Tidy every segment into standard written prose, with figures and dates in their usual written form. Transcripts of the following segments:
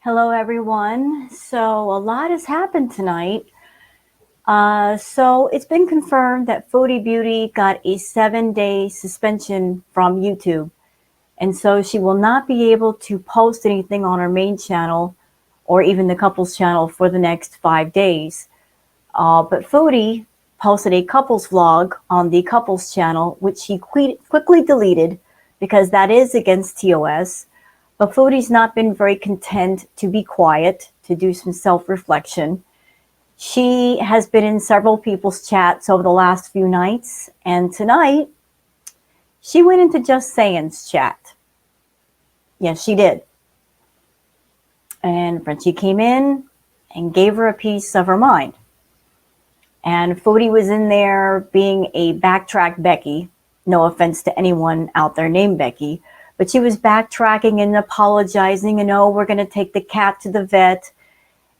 Hello, everyone. So a lot has happened tonight. So it's been confirmed that Foodie Beauty got a 7-day suspension from YouTube. And so she will not be able to post anything on her main channel or even the couples channel for the next 5 days. But Foodie posted a couples vlog on the couples channel, which she quickly deleted because that is against TOS. But Foodie's not been very content to be quiet, to do some self-reflection. She has been in several people's chats over the last few nights, and tonight she went into Just Saying's chat. Yes, she did. And Frenchie came in and gave her a piece of her mind. And Foodie was in there being a backtrack Becky. No offense to anyone out there named Becky. But she was backtracking and apologizing and, oh, we're going to take the cat to the vet.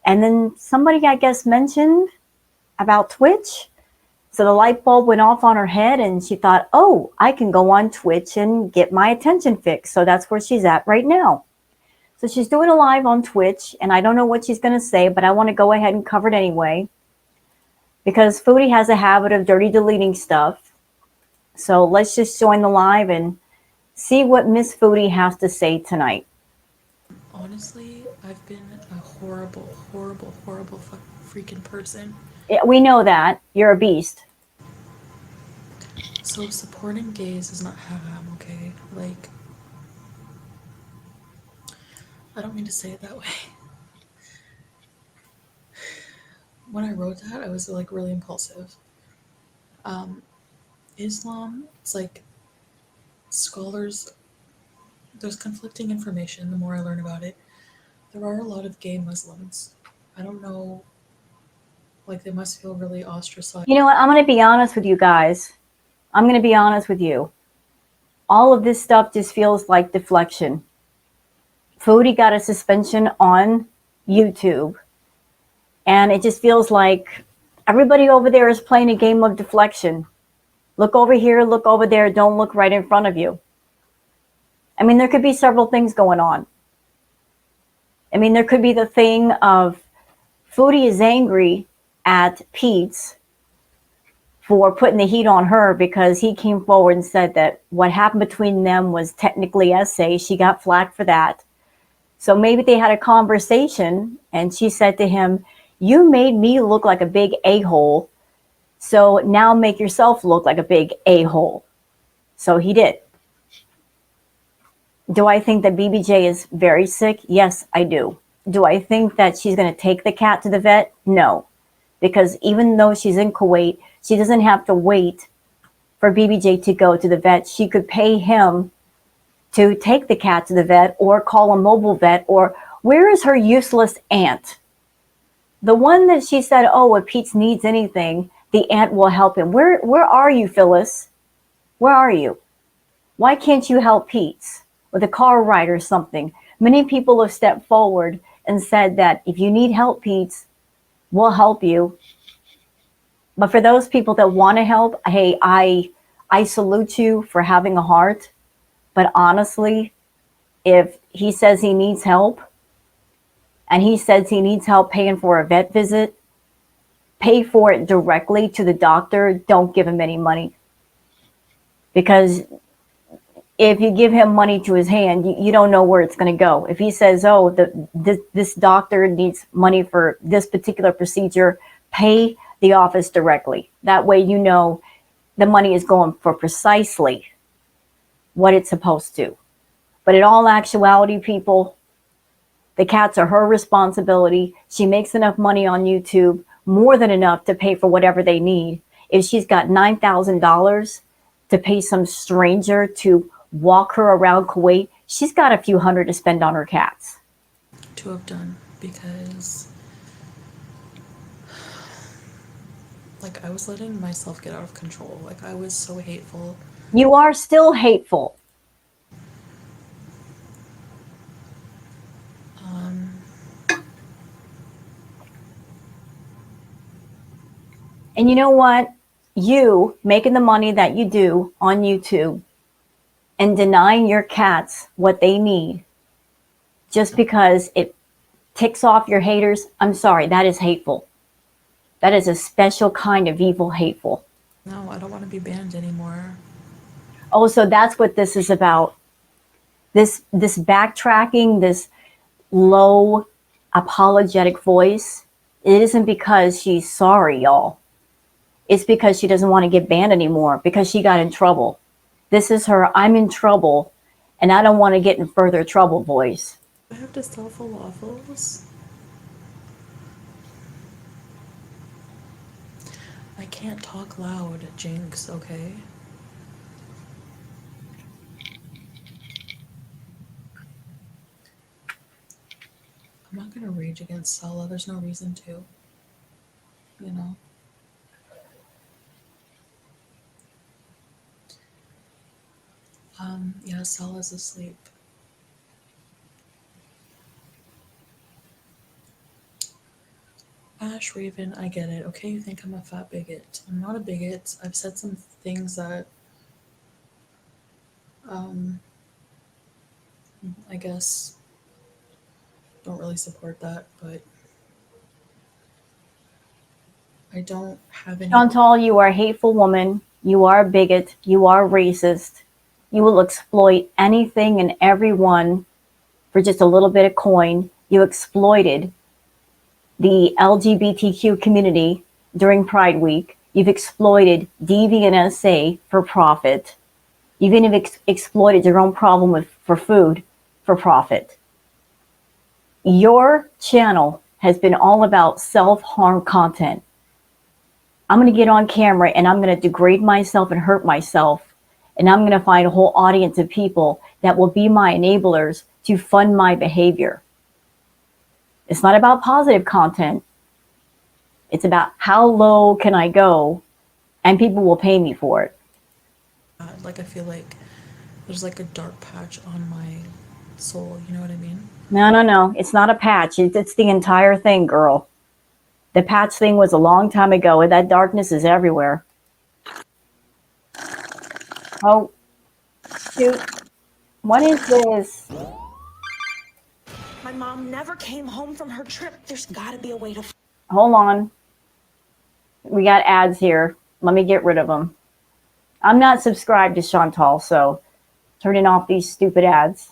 And then somebody, I guess, mentioned about Twitch. So the light bulb went off on her head and she thought, oh, I can go on Twitch and get my attention fixed. So that's where she's at right now. So she's doing a live on Twitch, and I don't know what she's going to say, but I want to go ahead and cover it anyway. Because Foodie has a habit of dirty deleting stuff. So let's just join the live and see what Miss Foodie has to say tonight. Honestly, I've been a horrible freaking person. Yeah, we know that. You're a beast. So supporting gays is not how I'm okay. Like, I don't mean to say it that way. When I wrote that, I was like really impulsive. Islam, it's like scholars, there's conflicting information the more I learn about it. There are a lot of gay Muslims. I don't know, like they must feel really ostracized. You know what? I'm going to be honest with you guys. I'm going to be honest with you. All of this stuff just feels like deflection. Foodie got a suspension on YouTube. And it just feels like everybody over there is playing a game of deflection. Look over here, look over there, don't look right in front of you. I mean, there could be several things going on. I mean, there could be the thing of Foodie is angry at Pete's for putting the heat on her because he came forward and said that what happened between them was technically SA. She got flack for that. So maybe they had a conversation and she said to him, you made me look like a big a-hole. So now make yourself look like a big a-hole. So he did. Do I think that BBJ is very sick? Yes, I do. Do I think that she's going to take the cat to the vet? No. Because even though she's in Kuwait, she doesn't have to wait for BBJ to go to the vet. She could pay him to take the cat to the vet or call a mobile vet. Or where is her useless aunt? The one that she said, oh, if Pete needs anything, the aunt will help him. Where are you, Phyllis? Where are you? Why can't you help Pete with a car ride or something? Many people have stepped forward and said that if you need help, Pete, we'll help you. But for those people that want to help, hey, I salute you for having a heart. But honestly, if he says he needs help and he says he needs help paying for a vet visit, pay for it directly to the doctor. Don't give him any money. Because if you give him money to his hand, you don't know where it's going to go. If he says, oh, this doctor needs money for this particular procedure, pay the office directly. That way you know the money is going for precisely what it's supposed to. But in all actuality, people, the cats are her responsibility. She makes enough money on YouTube, more than enough to pay for whatever they need. If she's got $9,000 to pay some stranger to walk her around Kuwait, she's got a few hundred to spend on her cats. To have done, because like I was letting myself get out of control. Like I was so hateful. You are still hateful. And you know what? You making the money that you do on YouTube and denying your cats what they need just because it ticks off your haters, I'm sorry, that is hateful. That is a special kind of evil hateful. No, I don't want to be banned anymore. Oh, so that's what this is about. This backtracking, this low apologetic voice, it isn't because she's sorry, y'all. It's because she doesn't want to get banned anymore because she got in trouble. This is her I'm in trouble and I don't want to get in further trouble voice. I have to sell falafels. I can't talk loud, Jinx, okay? I'm not gonna rage against Sala, there's no reason to. You know? Yeah, Sala's asleep. Ash Raven, I get it. Okay, you think I'm a fat bigot. I'm not a bigot. I've said some things that, I guess don't really support that, but I don't have any. Chantal, you are a hateful woman. You are a bigot. You are racist. You will exploit anything and everyone for just a little bit of coin. You exploited the LGBTQ community during Pride Week. You've exploited DVNSA for profit. You've even exploited your own problem for food for profit. Your channel has been all about self-harm content. I'm going to get on camera and I'm going to degrade myself and hurt myself. And I'm going to find a whole audience of people that will be my enablers to fund my behavior. It's not about positive content. It's about how low can I go and people will pay me for it. Like, I feel like there's like a dark patch on my soul, you know what I mean? No. It's not a patch. It's the entire thing, girl. The patch thing was a long time ago, and that darkness is everywhere. Oh, shoot. What is this? My mom never came home from her trip. There's gotta be a way to... Hold on. We got ads here. Let me get rid of them. I'm not subscribed to Chantal, so turning off these stupid ads.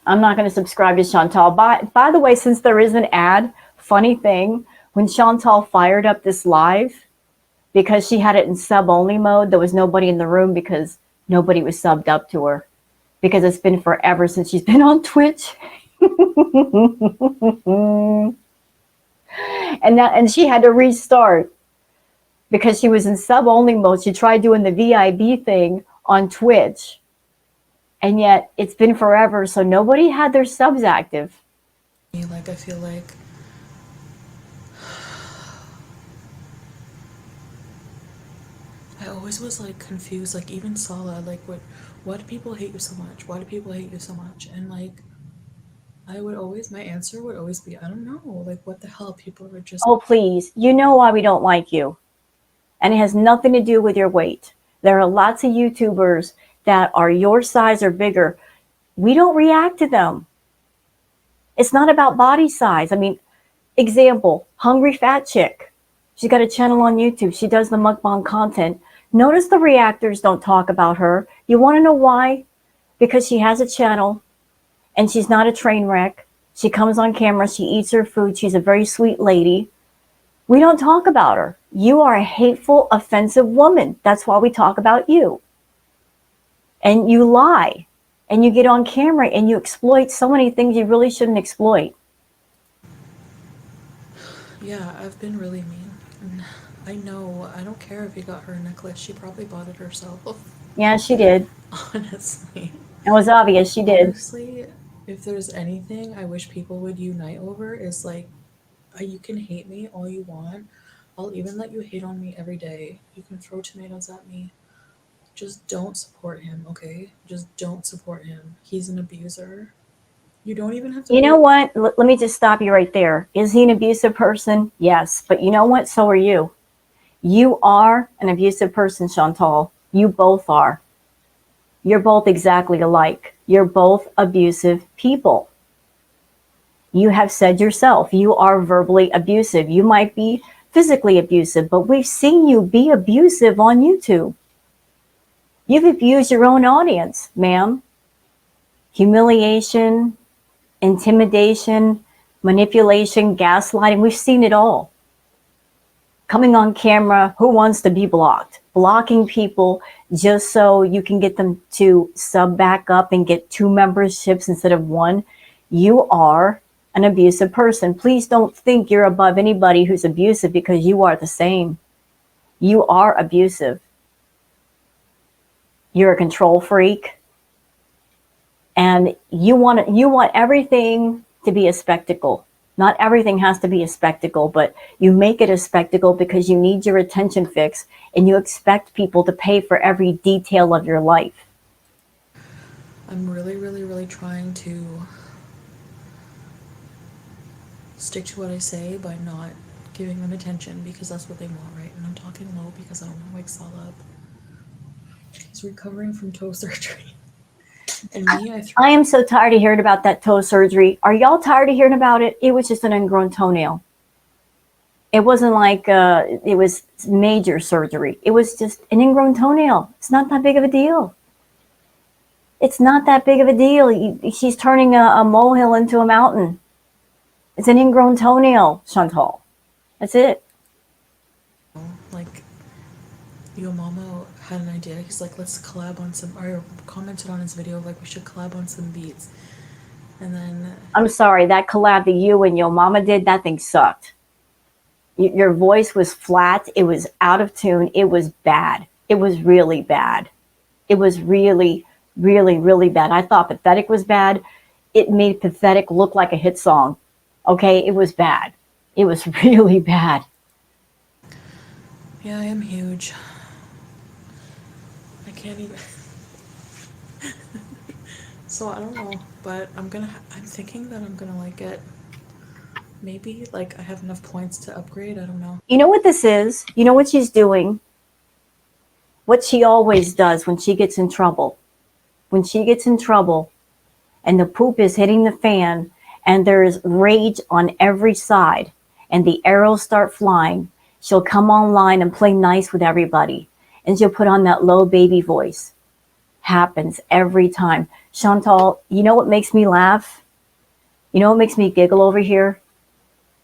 I'm not going to subscribe to Chantal. By the way, since there is an ad, funny thing, when Chantal fired up this live, because she had it in sub-only mode, there was nobody in the room because nobody was subbed up to her. Because it's been forever since she's been on Twitch. and she had to restart because she was in sub-only mode. She tried doing the VIB thing on Twitch. And yet it's been forever, so nobody had their subs active. Like, I feel like I always was like confused, like even Sala, like why do people hate you so much? Why do people hate you so much? And like my answer would always be, I don't know, like what the hell, people are just... Oh, please, you know why we don't like you. And it has nothing to do with your weight. There are lots of YouTubers that are your size or bigger. We don't react to them. It's not about body size. I mean, example, Hungry Fat Chick. She's got a channel on YouTube. She does the mukbang content. Notice the reactors don't talk about her. You want to know why? Because she has a channel and she's not a train wreck. She comes on camera. She eats her food. She's a very sweet lady. We don't talk about her. You are a hateful, offensive woman. That's why we talk about you. And you lie. And you get on camera and you exploit so many things you really shouldn't exploit. Yeah, I've been really mean. And I know, I don't care if you got her a necklace. She probably bought it herself. Yeah, she did. Honestly. It was obvious she did. Honestly, if there's anything I wish people would unite over is like, you can hate me all you want. I'll even let you hate on me every day. You can throw tomatoes at me. Just don't support him, okay? Just don't support him. He's an abuser. You don't even have to... You know what? Let me just stop you right there. Is he an abusive person? Yes. But you know what? So are you. You are an abusive person, Chantal. You both are. You're both exactly alike. You're both abusive people. You have said yourself, you are verbally abusive. You might be physically abusive, but we've seen you be abusive on YouTube. You've abused your own audience, ma'am. Humiliation, intimidation, manipulation, gaslighting, we've seen it all. Coming on camera, who wants to be blocked? Blocking people just so you can get them to sub back up and get 2 memberships instead of 1. You are an abusive person. Please don't think you're above anybody who's abusive, because you are the same. You are abusive. You're a control freak. And you want everything to be a spectacle. Not everything has to be a spectacle, but you make it a spectacle because you need your attention fix, and you expect people to pay for every detail of your life. I'm really, really, really trying to stick to what I say by not giving them attention, because that's what they want, right? And I'm talking low because I don't want to wake Saul up. He's recovering from toe surgery. And me, I am so tired of hearing about that toe surgery. Are y'all tired of hearing about it? It was just an ingrown toenail. It wasn't like it was major surgery. It was just an ingrown toenail. It's not that big of a deal. It's not that big of a deal. She's turning a molehill into a mountain. It's an ingrown toenail, Chantal. That's it. like, Yo Mama had an idea. He's like, let's collab on some, or commented on his video, like, we should collab on some beats. And then I'm sorry, that collab that you and Yo Mama did, that thing sucked. Your voice was flat. It was out of tune. It was bad. It was really bad. It was really, really, really bad. I thought Pathetic was bad. It made Pathetic look like a hit song. Okay, it was bad. It was really bad. yeah, I am huge. I can't even. So I don't know, but I'm thinking that I'm gonna like get, maybe like I have enough points to upgrade. I don't know. You know what this is? You know what she's doing? What she always does when she gets in trouble. When she gets in trouble and the poop is hitting the fan and there's rage on every side and the arrows start flying, she'll come online and play nice with everybody. And she'll put on that low baby voice. Happens every time. Chantal, you know what makes me laugh? You know what makes me giggle over here?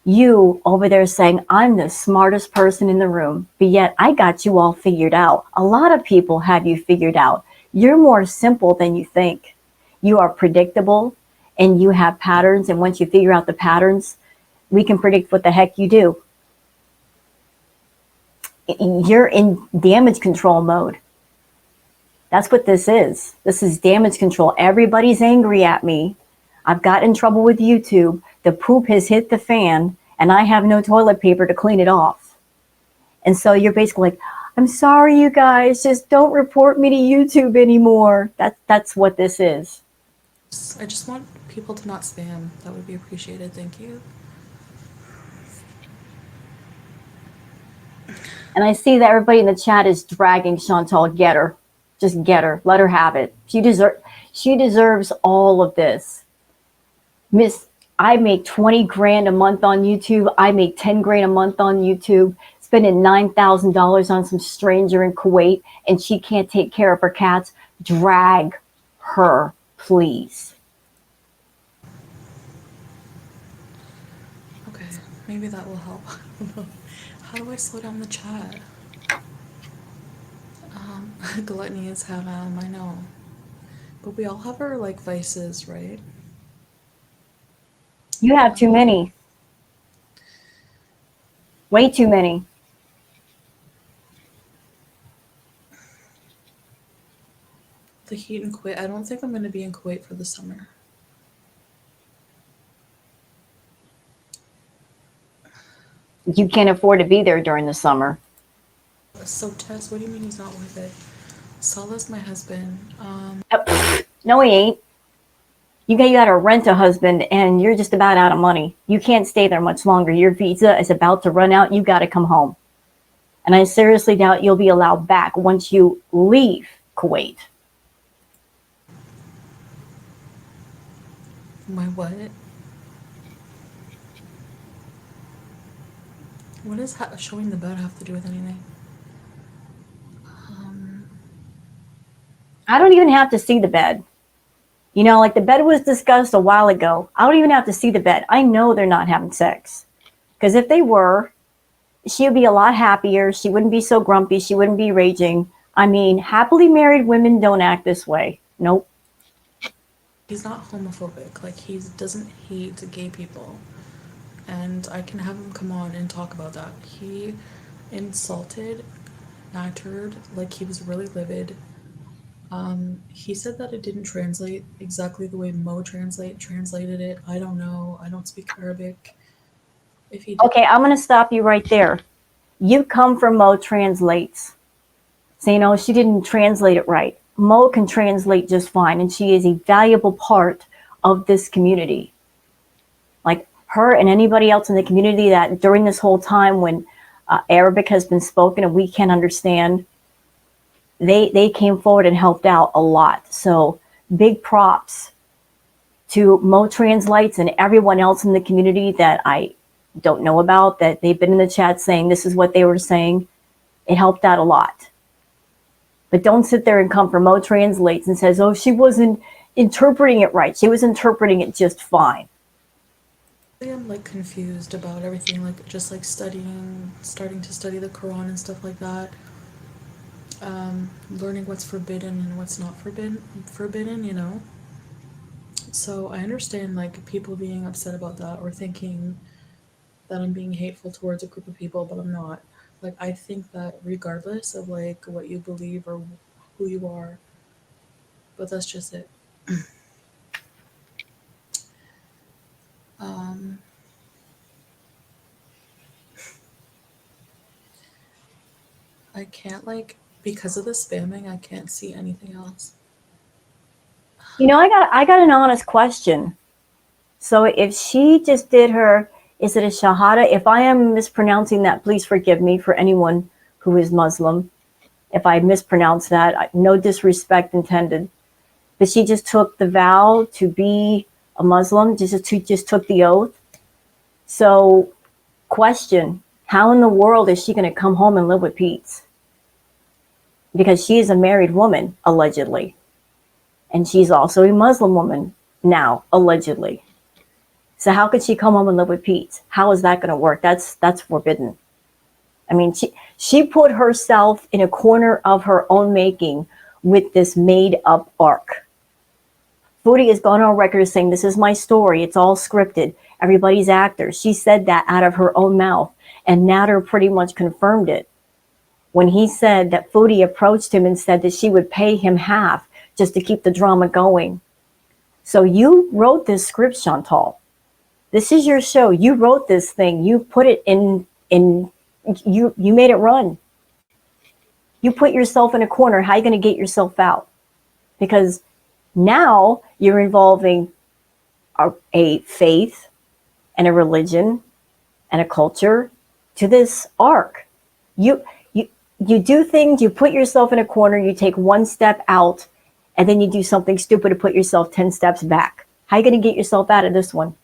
You over there saying, I'm the smartest person in the room, but yet I got you all figured out. A lot of people have you figured out. You're more simple than you think. You are predictable and you have patterns. And once you figure out the patterns, we can predict what the heck you do. You're in damage control mode. That's what this is. This is damage control. Everybody's angry at me. I've got in trouble with YouTube. The poop has hit the fan and I have no toilet paper to clean it off. And so you're basically like, I'm sorry, you guys, just don't report me to YouTube anymore. That's what this is. I just want people to not spam. That would be appreciated. Thank you. And I see that everybody in the chat is dragging Chantal. Get her. Just get her. Let her have it. She deserves all of this. Miss, I make 20 grand a month on YouTube. I make 10 grand a month on YouTube, spending $9,000 on some stranger in Kuwait, and she can't take care of her cats. Drag her, please. Okay, maybe that will help. How do I slow down the chat? Gluttony is haram, I know. But we all have our, like, vices, right? You have too many. Way too many. The heat in Kuwait. I don't think I'm going to be in Kuwait for the summer. You can't afford to be there during the summer. So, Tess, what do you mean he's not worth it? Salah's my husband. No, he ain't. You got to rent a husband and you're just about out of money. You can't stay there much longer. Your visa is about to run out. You got to come home. And I seriously doubt you'll be allowed back once you leave Kuwait. My what? What does showing the bed have to do with anything? I don't even have to see the bed. You know, like the bed was discussed a while ago. I don't even have to see the bed. I know they're not having sex. Because if they were, she would be a lot happier. She wouldn't be so grumpy. She wouldn't be raging. I mean, happily married women don't act this way. Nope. He's not homophobic. Like, he doesn't hate gay people. And I can have him come on and talk about that. He insulted, acted like he was really livid. He said that it didn't translate exactly the way Mo translated it. I don't know. I don't speak Arabic. If he did, Okay, I'm going to stop you right there. You come from Mo Translates. Saying, oh, she didn't translate it right. Mo can translate just fine, and she is a valuable part of this community. Like her and anybody else in the community that during this whole time when Arabic has been spoken and we can't understand, they came forward and helped out a lot. So big props to Mo Translates and everyone else in the community that I don't know about, that they've been in the chat saying this is what they were saying. It helped out a lot. But don't sit there and come from Mo Translates and says, oh, she wasn't interpreting it right. She was interpreting it just fine. I'm like confused about everything, like just like starting to study the Quran and stuff like that. Learning what's forbidden and what's not forbidden, you know. So I understand like people being upset about that or thinking that I'm being hateful towards a group of people, but I'm not. Like, I think that regardless of like what you believe or who you are, but that's just it. um I can't, like, because of the spamming, I can't see anything else. You know, I got an honest question. So if she just did her, is it a shahada? If I am mispronouncing that, please forgive me for anyone who is Muslim. If I mispronounce that, no disrespect intended. But she just took the vow to be a Muslim, just took the oath. So question, how in the world is she going to come home and live with Pete? Because she is a married woman, allegedly. And she's also a Muslim woman now, allegedly. So how could she come home and live with Pete? How is that going to work? That's forbidden. I mean, she put herself in a corner of her own making with this made up arc. Foodie has gone on record as saying, this is my story. It's all scripted. Everybody's actors. She said that out of her own mouth. And Nader pretty much confirmed it when he said that Foodie approached him and said that she would pay him half just to keep the drama going. So you wrote this script, Chantal. This is your show. You wrote this thing. You put it in you made it run. You put yourself in a corner. How are you going to get yourself out? Because now you're involving a faith and a religion and a culture to this arc. You do things, you put yourself in a corner, you take one step out, and then you do something stupid to put yourself 10 steps back. How are you going to get yourself out of this one?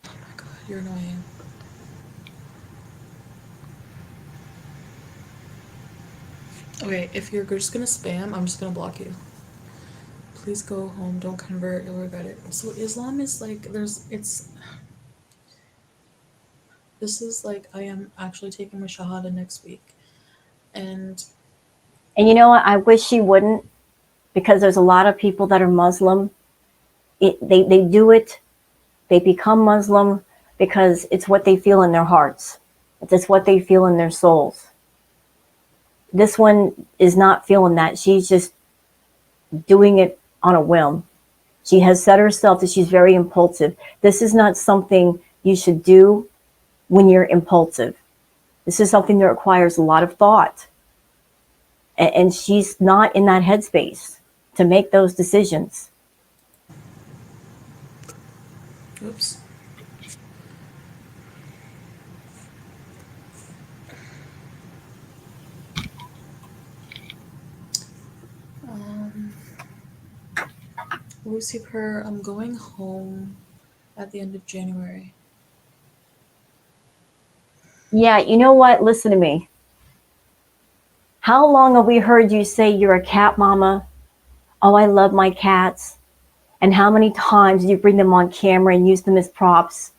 Oh my god, you're annoying. Okay, if you're just gonna spam, I'm just gonna block you. Please go home, don't convert, you'll regret it. So Islam is like, this is like, I am actually taking my Shahada next week. And And you know what? I wish she wouldn't, because there's a lot of people that are Muslim. They do it, they become Muslim because it's what they feel in their hearts. It's what they feel in their souls. This one is not feeling that. She's just doing it on a whim. She has said herself that she's very impulsive. This is not something you should do when you're impulsive. This is something that requires a lot of thought. And she's not in that headspace to make those decisions. oops. Lucy Per, I'm going home at the end of January. Yeah, you know what? Listen to me. How long have we heard you say you're a cat mama? Oh, I love my cats. And how many times do you bring them on camera and use them as props?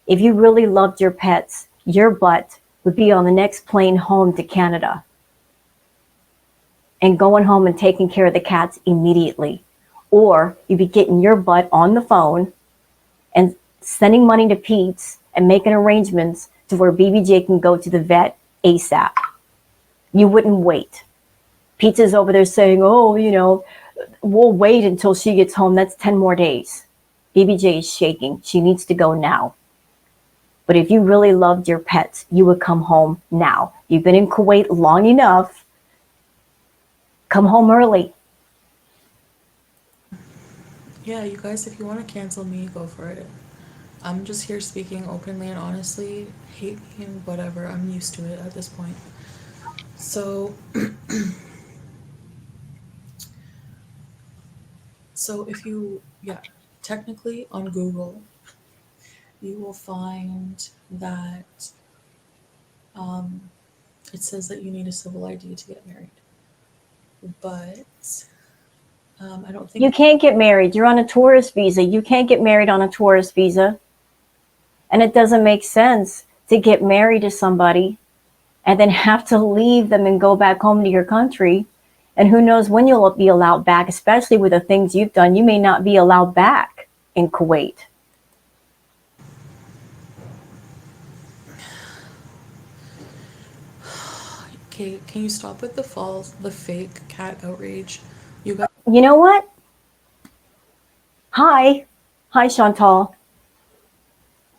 If you really loved your pets, your butt would be on the next plane home to Canada and going home and taking care of the cats immediately. Or you'd be getting your butt on the phone and sending money to Pete's and making arrangements to where BBJ can go to the vet ASAP. You wouldn't wait. Pete's is over there saying, oh, we'll wait until she gets home. That's 10 more days. BBJ is shaking. She needs to go now. But if you really loved your pets, you would come home now. You've been in Kuwait long enough. Come home early. Yeah, you guys, if you want to cancel me, go for it. I'm just here speaking openly and honestly. Hate me and whatever. I'm used to it at this point. So, if you, technically on Google, you will find that it says that you need a civil ID to get married. But I don't think You can't get married. You're on a tourist visa. You can't get married on a tourist visa. And it doesn't make sense to get married to somebody and then have to leave them and go back home to your country. And who knows when you'll be allowed back, especially with the things you've done. You may not be allowed back in Kuwait. Okay, can you stop with the fake cat outrage? You guys. You know what? Hi, Chantal.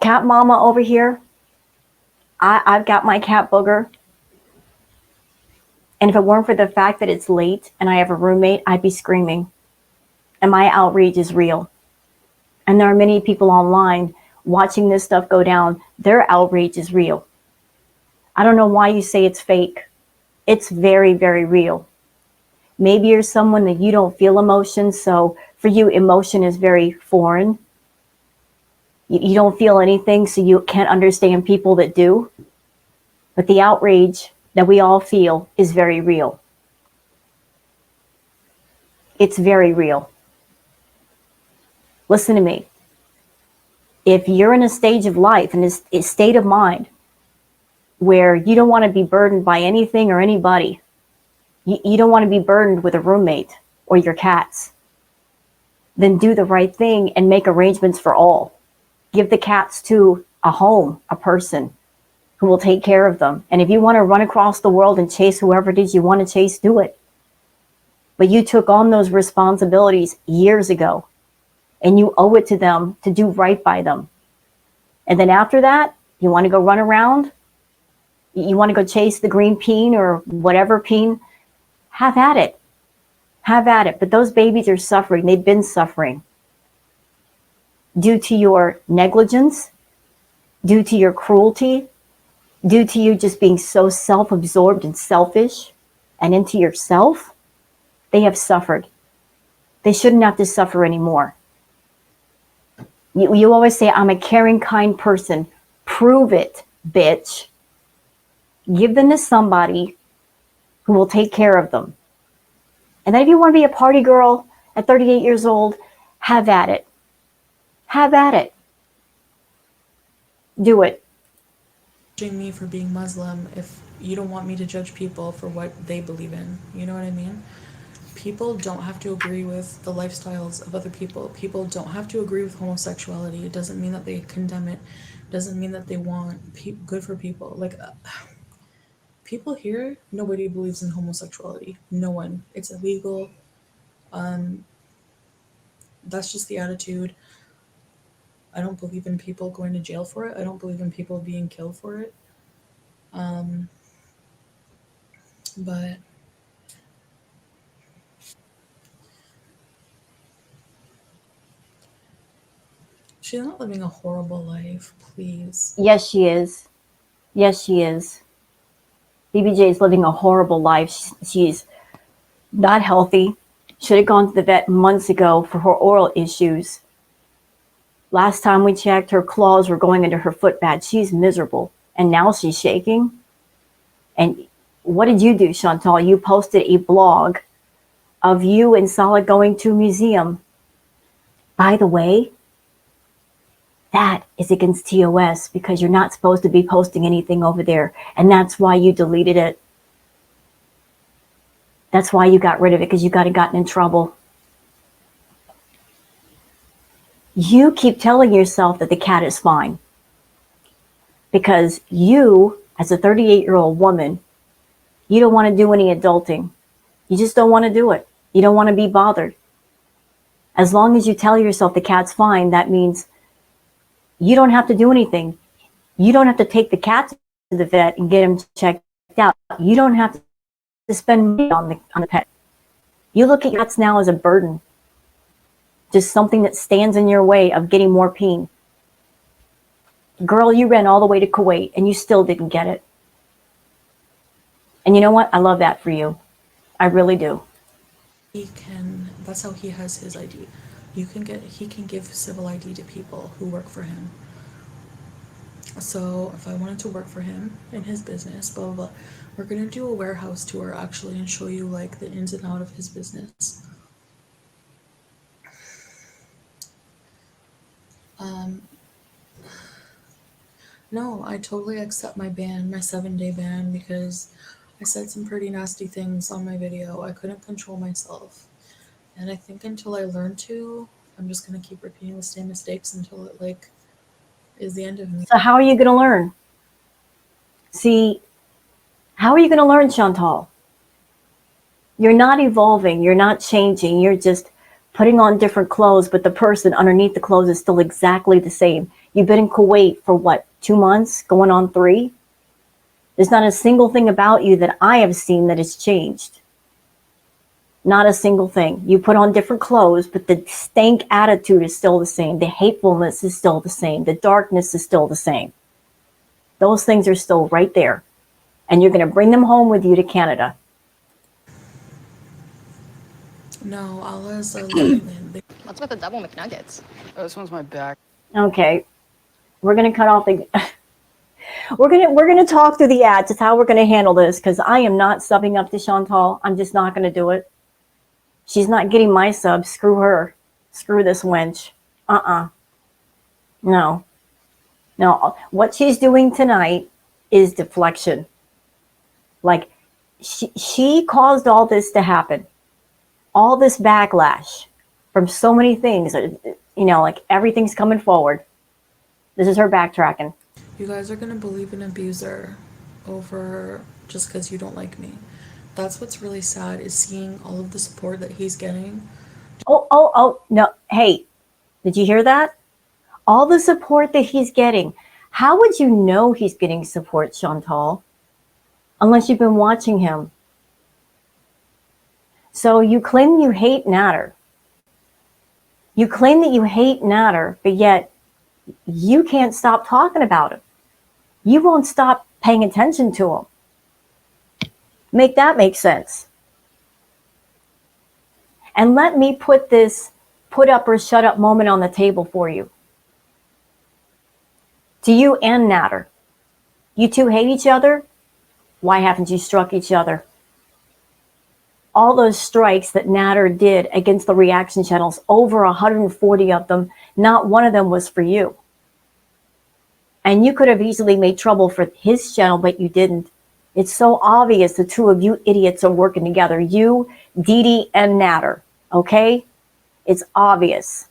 Cat mama over here. I've got my cat Booger. And if it weren't for the fact that it's late and I have a roommate, I'd be screaming. And my outrage is real. And there are many people online watching this stuff go down. Their outrage is real. I don't know why you say it's fake. It's very, very real. Maybe you're someone that you don't feel emotions, so for you, emotion is very foreign. You don't feel anything, so you can't understand people that do. But the outrage that we all feel is very real. It's very real. Listen to me. If you're in a stage of life, in a state of mind, where you don't want to be burdened by anything or anybody, you don't want to be burdened with a roommate or your cats, then do the right thing and make arrangements for all. Give the cats to a home, a person who will take care of them. And if you want to run across the world and chase whoever it is you want to chase, do it. But you took on those responsibilities years ago, and you owe it to them to do right by them. And then after that, you want to go run around, you want to go chase the green peen or whatever peen, have at it. Have at it. But those babies are suffering. They've been suffering due to your negligence, due to your cruelty, due to you just being so self-absorbed and selfish and into yourself. They have suffered. They shouldn't have to suffer anymore. You always say, I'm a caring, kind person. Prove it, bitch. Give them to somebody who will take care of them. And then if you want to be a party girl at 38 years old, have at it. Have at it. Do it. Judging me for being Muslim if you don't want me to judge people for what they believe in. You know what I mean? People don't have to agree with the lifestyles of other people. People don't have to agree with homosexuality. It doesn't mean that they condemn it. It doesn't mean that they want good for people. People here, nobody believes in homosexuality. No one. It's illegal. That's just the attitude. I don't believe in people going to jail for it. I don't believe in people being killed for it. But she's not living a horrible life, please. Yes, she is. Yes, she is. BBJ is living a horrible life. She's not healthy. Should have gone to the vet months ago for her oral issues. Last time we checked, her claws were going into her foot pad. She's miserable. And now she's shaking. And what did you do, Chantal? You posted a blog of you and Solid going to a museum. By the way, that is against TOS because you're not supposed to be posting anything over there. And that's why you deleted it. That's why you got rid of it, because you got gotten in trouble. You keep telling yourself that the cat is fine because you, as a 38-year-old woman, you don't want to do any adulting. You just don't want to do it. You don't want to be bothered. As long as you tell yourself the cat's fine, that means you don't have to do anything. You don't have to take the cat to the vet and get him checked out. You don't have to spend money on the pet. You look at cats now as a burden. Just something that stands in your way of getting more peen. Girl, you ran all the way to Kuwait and you still didn't get it. And you know what? I love that for you. I really do. That's how he has his ID. He can give civil ID to people who work for him. So if I wanted to work for him in his business, blah, blah, blah, we're going to do a warehouse tour actually and show you like the ins and out of his business. No, I totally accept my ban, my 7-day ban, because I said some pretty nasty things on my video. I couldn't control myself. And I think until I learn to, I'm just going to keep repeating the same mistakes until it like is the end of me. So how are you going to learn? See, how are you going to learn, Chantal? You're not evolving. You're not changing. You're just putting on different clothes, but the person underneath the clothes is still exactly the same. You've been in Kuwait for what, 2 months, going on 3? There's not a single thing about you that I have seen that has changed. Not a single thing. You put on different clothes, but the stank attitude is still the same. The hatefulness is still the same. The darkness is still the same. Those things are still right there. And you're going to bring them home with you to Canada. No, Allah's a living. What's with the double McNuggets? Oh, this one's my back. Okay. We're going to cut off the... We're gonna talk through the ads. It's how we're gonna handle this, because I am not subbing up to Chantal. I'm just not gonna do it. She's not getting my sub. Screw her. Screw this wench. No. What she's doing tonight is deflection. Like, she caused all this to happen. All this backlash from so many things. You know, like everything's coming forward. This is her backtracking. You guys are gonna believe an abuser over just because you don't like me. That's what's really sad, is seeing all of the support that he's getting. Oh, no. Hey, did you hear that? All the support that he's getting. How would you know he's getting support, Chantal? Unless you've been watching him. So you claim you hate Natter. You claim that you hate Natter, but yet you can't stop talking about him. You won't stop paying attention to him. Make that make sense. And let me put this put up or shut up moment on the table for you. To you and Natter. You two hate each other. Why haven't you struck each other? All those strikes that Natter did against the reaction channels, over 140 of them, not one of them was for you. And you could have easily made trouble for his channel, but you didn't. It's so obvious the two of you idiots are working together. You, Dee Dee, and Natter. Okay? It's obvious.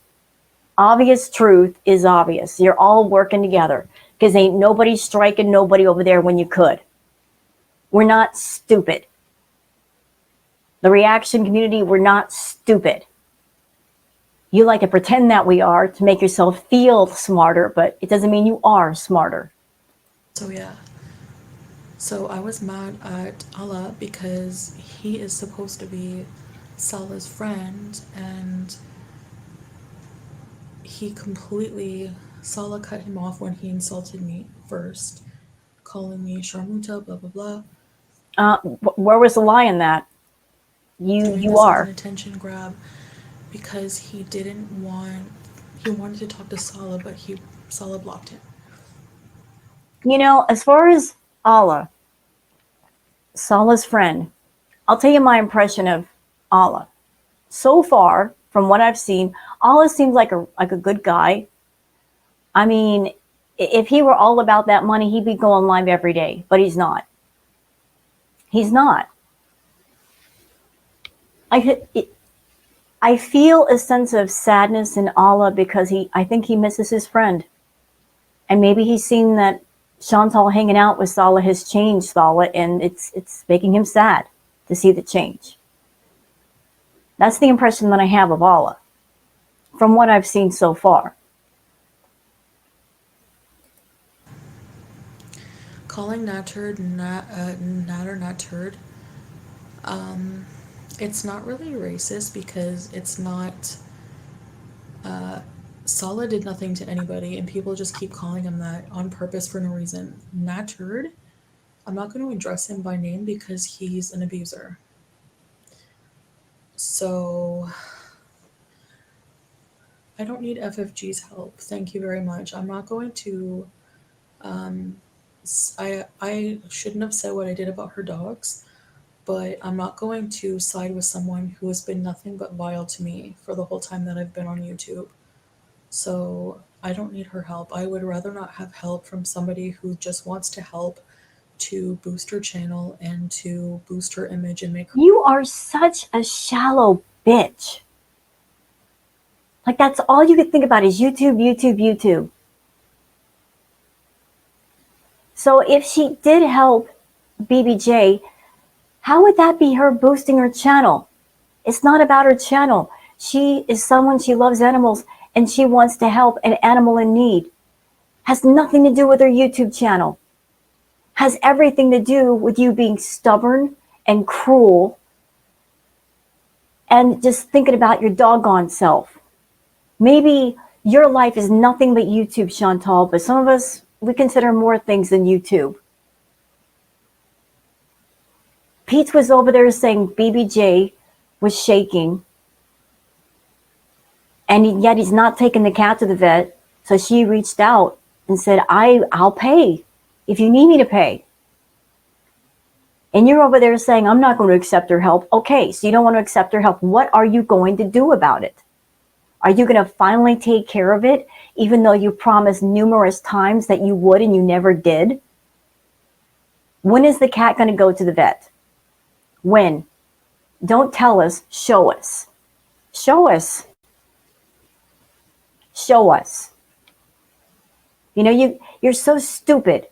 Obvious truth is obvious. You're all working together. Because ain't nobody striking nobody over there when you could. We're not stupid. The reaction community, we're not stupid. You like to pretend that we are to make yourself feel smarter, but it doesn't mean you are smarter. So yeah. So I was mad at Allah because he is supposed to be Salah's friend, and Salah cut him off when he insulted me first, calling me Sharmuta, blah, blah, blah. Where was the lie in that? You Doing this as are. an attention grab because he didn't want He wanted to talk to Sala, but Sala blocked him. You know, as far as Allah, Salah's friend, I'll tell you my impression of Allah. So far, from what I've seen, Allah seems like a good guy. I mean, if he were all about that money, he'd be going live every day, but he's not. He's not. I feel a sense of sadness in Allah because I think he misses his friend. And maybe he's seen that Chantal hanging out with Salah has changed Salah, and it's making him sad to see the change. That's the impression that I have of Allah from what I've seen so far. Calling Natter Natter, it's not really racist because it's not. Sala did nothing to anybody, and people just keep calling him that on purpose for no reason. Natter, I'm not going to address him by name because he's an abuser. So I don't need FFG's help. Thank you very much. I'm not going to. I shouldn't have said what I did about her dogs, but I'm not going to side with someone who has been nothing but vile to me for the whole time that I've been on YouTube. So I don't need her help. I would rather not have help from somebody who just wants to help to boost her channel and to boost her image and make her. You are such a shallow bitch. Like, that's all you could think about is YouTube, YouTube, YouTube. So if she did help BBJ, how would that be her boosting her channel? It's not about her channel. She is someone, she loves animals, and she wants to help an animal in need. Has nothing to do with her YouTube channel. Has everything to do with you being stubborn and cruel and just thinking about your doggone self. Maybe your life is nothing but YouTube, Chantal, but some of us, we consider more things than YouTube. Pete was over there saying BBJ was shaking, and yet he's not taking the cat to the vet. So she reached out and said, I'll pay if you need me to pay. And you're over there saying, I'm not going to accept her help. Okay, so you don't want to accept her help. What are you going to do about it? Are you going to finally take care of it, even though you promised numerous times that you would and you never did? When is the cat going to go to the vet? When? Don't tell us, show us. Show us. Show us. You know, you're so stupid.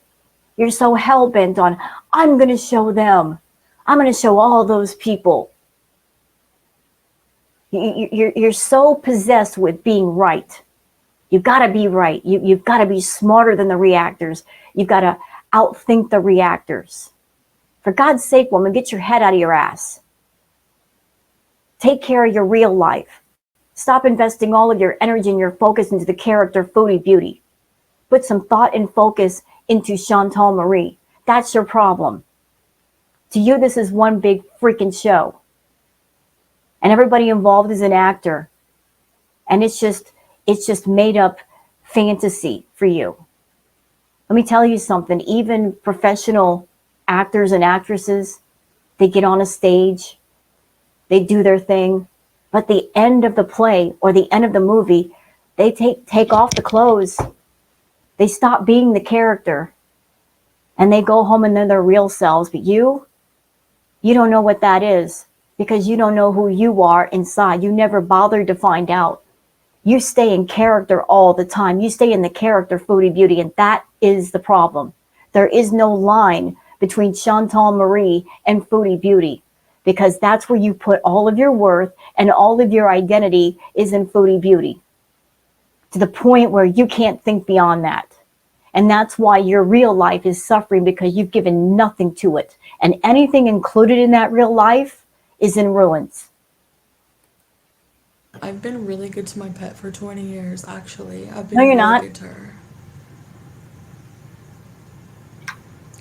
You're so hell-bent on, I'm going to show them. I'm going to show all those people. You're so possessed with being right. You've got to be right. You've got to be smarter than the reactors. You've got to outthink the reactors. For God's sake, woman, get your head out of your ass. Take care of your real life. Stop investing all of your energy and your focus into the character Foodie Beauty. Put some thought and focus into Chantal Marie. That's your problem. To you, this is one big freaking show. And everybody involved is an actor. And it's just made up fantasy for you. Let me tell you something. Even professional actors and actresses, they get on a stage, they do their thing, but the end of the play or the end of the movie, they take off the clothes. They stop being the character and they go home and they're their real selves. But you don't know what that is because you don't know who you are inside. You never bothered to find out. You stay in character all the time. You stay in the character Foodie Beauty, and that is the problem. There is no line between Chantal Marie and Foodie Beauty because that's where you put all of your worth and all of your identity is in Foodie Beauty, to the point where you can't think beyond that. And that's why your real life is suffering, because you've given nothing to it. And anything included in that real life is in ruins. I've been really good to my pet for 20 years, actually. I've been No, you're really not. good to her.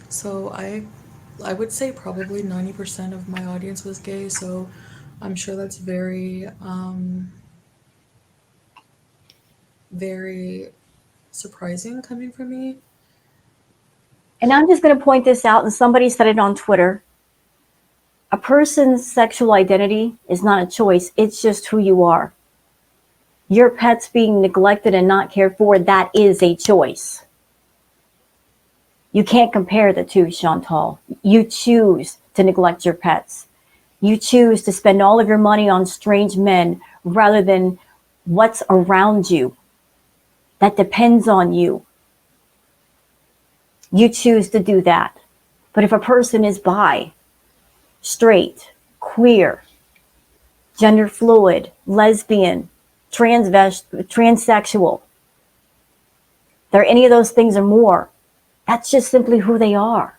So I would say probably 90% of my audience was gay, so I'm sure that's very very surprising coming from me. And I'm just going to point this out, and somebody said it on Twitter. A person's sexual identity is not a choice. It's just who you are. Your pet's being neglected and not cared for, that is a choice. You can't compare the two, Chantal. You choose to neglect your pets. You choose to spend all of your money on strange men rather than what's around you that depends on you. You choose to do that. But if a person is bi, straight, queer, gender fluid, lesbian, transsexual, they're any of those things or more, that's just simply who they are.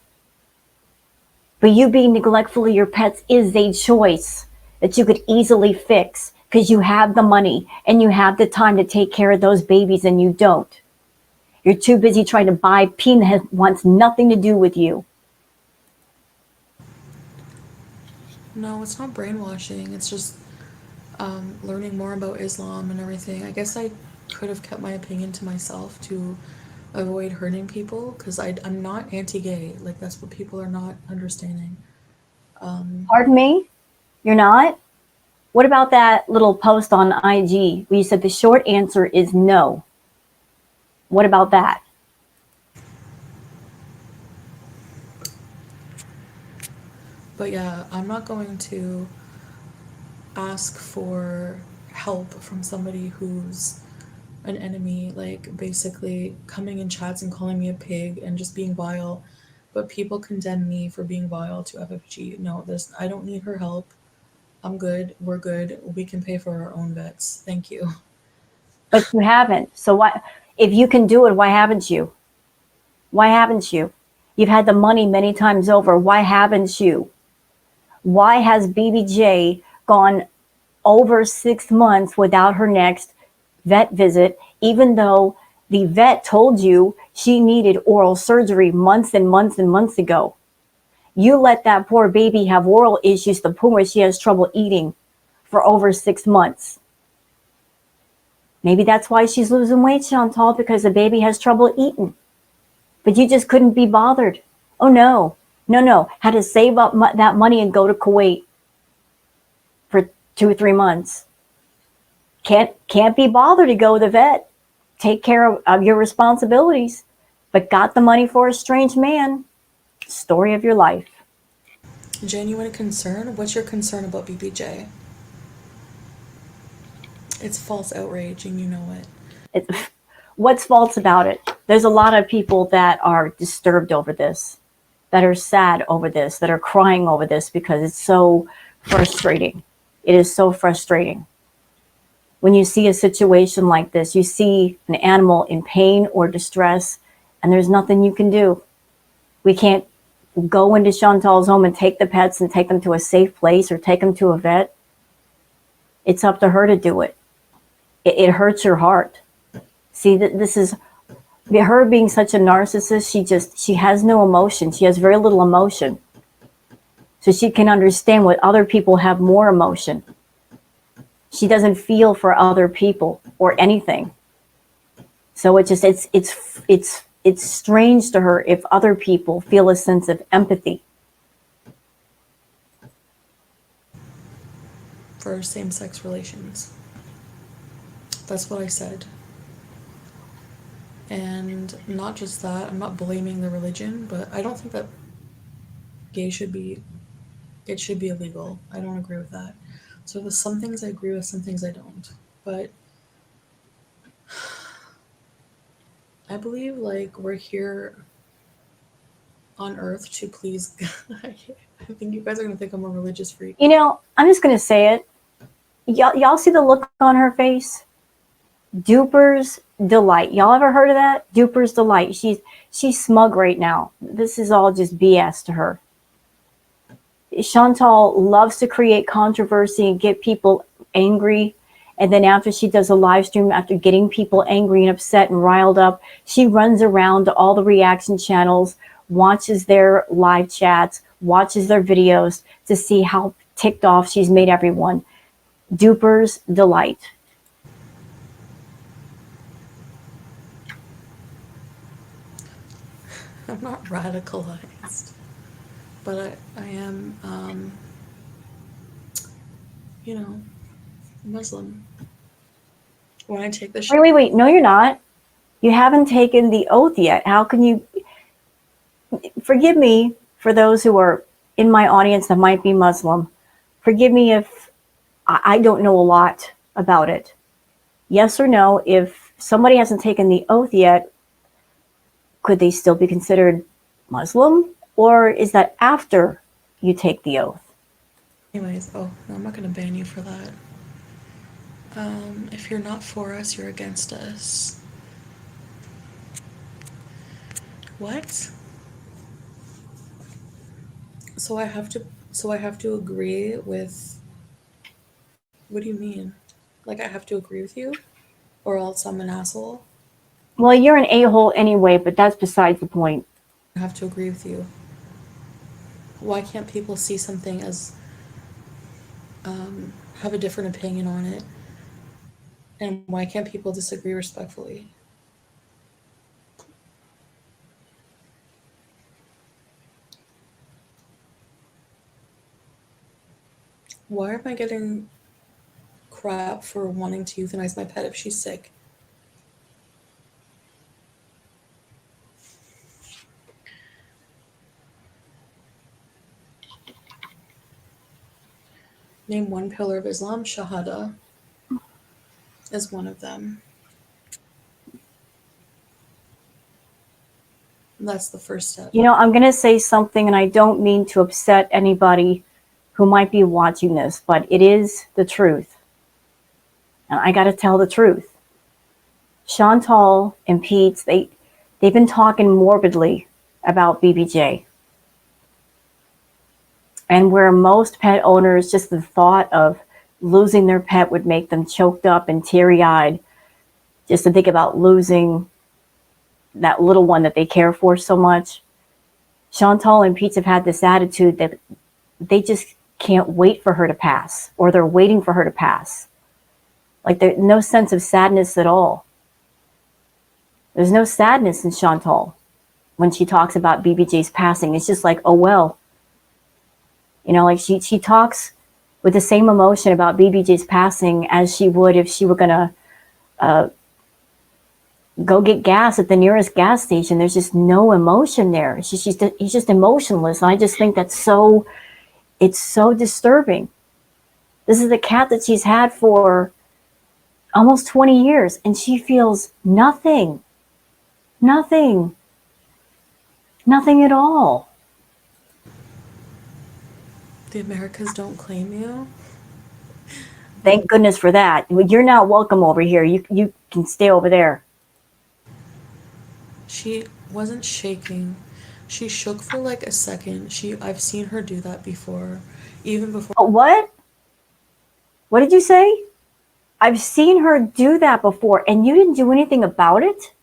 But you being neglectful of your pets is a choice that you could easily fix because you have the money and you have the time to take care of those babies, and you don't. You're too busy trying to buy peen that wants nothing to do with you. No, it's not brainwashing. It's just learning more about Islam and everything. I guess I could have kept my opinion to myself to avoid hurting people, because I'm not anti-gay. Like, that's what people are not understanding. Pardon me? You're not? What about that little post on IG where you said the short answer is no? What about that? But yeah, I'm not going to ask for help from somebody who's an enemy, like basically coming in chats and calling me a pig and just being vile. But people condemn me for being vile to FFG. No, I don't need her help. I'm good. We're good. We can pay for our own vets. Thank you. But you haven't. So why, if you can do it, why haven't you? Why haven't you? You've had the money many times over. Why haven't you? Why has BBJ gone over 6 months without her next vet visit, even though the vet told you she needed oral surgery months and months and months ago? You let that poor baby have oral issues to the point where she has trouble eating for over 6 months. Maybe that's why she's losing weight, Chantal, because the baby has trouble eating. But you just couldn't be bothered. Oh, no. No. Had to save up that money and go to Kuwait for 2 or 3 months. Can't be bothered to go to the vet. Take care of your responsibilities. But got the money for a strange man. Story of your life. Genuine concern? What's your concern about BBJ? It's false outrage, and you know it. What's false about it? There's a lot of people that are disturbed over this, that are sad over this, that are crying over this because it's so frustrating. It is so frustrating. When you see a situation like this, you see an animal in pain or distress, and there's nothing you can do. We can't go into Chantal's home and take the pets and take them to a safe place or take them to a vet. It's up to her to do it. It hurts your heart. See, this is her being such a narcissist. She has no emotion. She has very little emotion. So she can understand what other people have more emotion. She doesn't feel for other people or anything. So it's strange to her if other people feel a sense of empathy. For same-sex relations. That's what I said. And not just that, I'm not blaming the religion, but I don't think that it should be illegal. I don't agree with that. So there's some things I agree with, some things I don't. But I believe, like, we're here on Earth to please God. I think you guys are gonna think I'm a religious freak. You know, I'm just gonna say it. Y'all see the look on her face? Duper's Delight. Y'all ever heard of that? Duper's Delight. She's smug right now. This is all just BS to her. Chantal loves to create controversy and get people angry. And then after she does a live stream, after getting people angry and upset and riled up, she runs around to all the reaction channels, watches their live chats, watches their videos to see how ticked off she's made everyone. Duper's Delight. I'm not radicalized, but I am, you know, Muslim. When I take the Wait. No, you're not. You haven't taken the oath yet. How can you? Forgive me for those who are in my audience that might be Muslim. Forgive me if I don't know a lot about it. Yes or no, if somebody hasn't taken the oath yet, could they still be considered Muslim? Or is that after you take the oath? anyways, oh, no, I'm not gonna ban you for that. If you're not for us, you're against us. What? So I have to agree with, what do you mean? Like I have to agree with you? Or else I'm an asshole? Well, you're an a-hole anyway, but that's besides the point. I have to agree with you. Why can't people see something as, have a different opinion on it? And why can't people disagree respectfully? Why am I getting crap for wanting to euthanize my pet if she's sick? Name one pillar of Islam. Shahada is one of them. That's the first step. You know, I'm going to say something, and I don't mean to upset anybody who might be watching this, but it is the truth. And I got to tell the truth. Chantal and Pete, they've been talking morbidly about BBJ. And where most pet owners, just the thought of losing their pet would make them choked up and teary-eyed, just to think about losing that little one that they care for so much. Chantal and Pete have had this attitude that they just can't wait for her to pass, or they're waiting for her to pass. Like there's no sense of sadness at all. There's no sadness in Chantal when she talks about BBJ's passing. It's just like, oh well. You know, like she talks with the same emotion about BBJ's passing as she would if she were going to go get gas at the nearest gas station. There's just no emotion there. He's just emotionless. And I just think it's so disturbing. This is the cat that she's had for almost 20 years, and she feels nothing at all. The Americas don't claim you. Thank goodness for that. You're not welcome over here. You can stay over there. She wasn't shaking. She shook for like a second. I've seen her do that before. Even before. Oh, what? What did you say? I've seen her do that before, and you didn't do anything about it?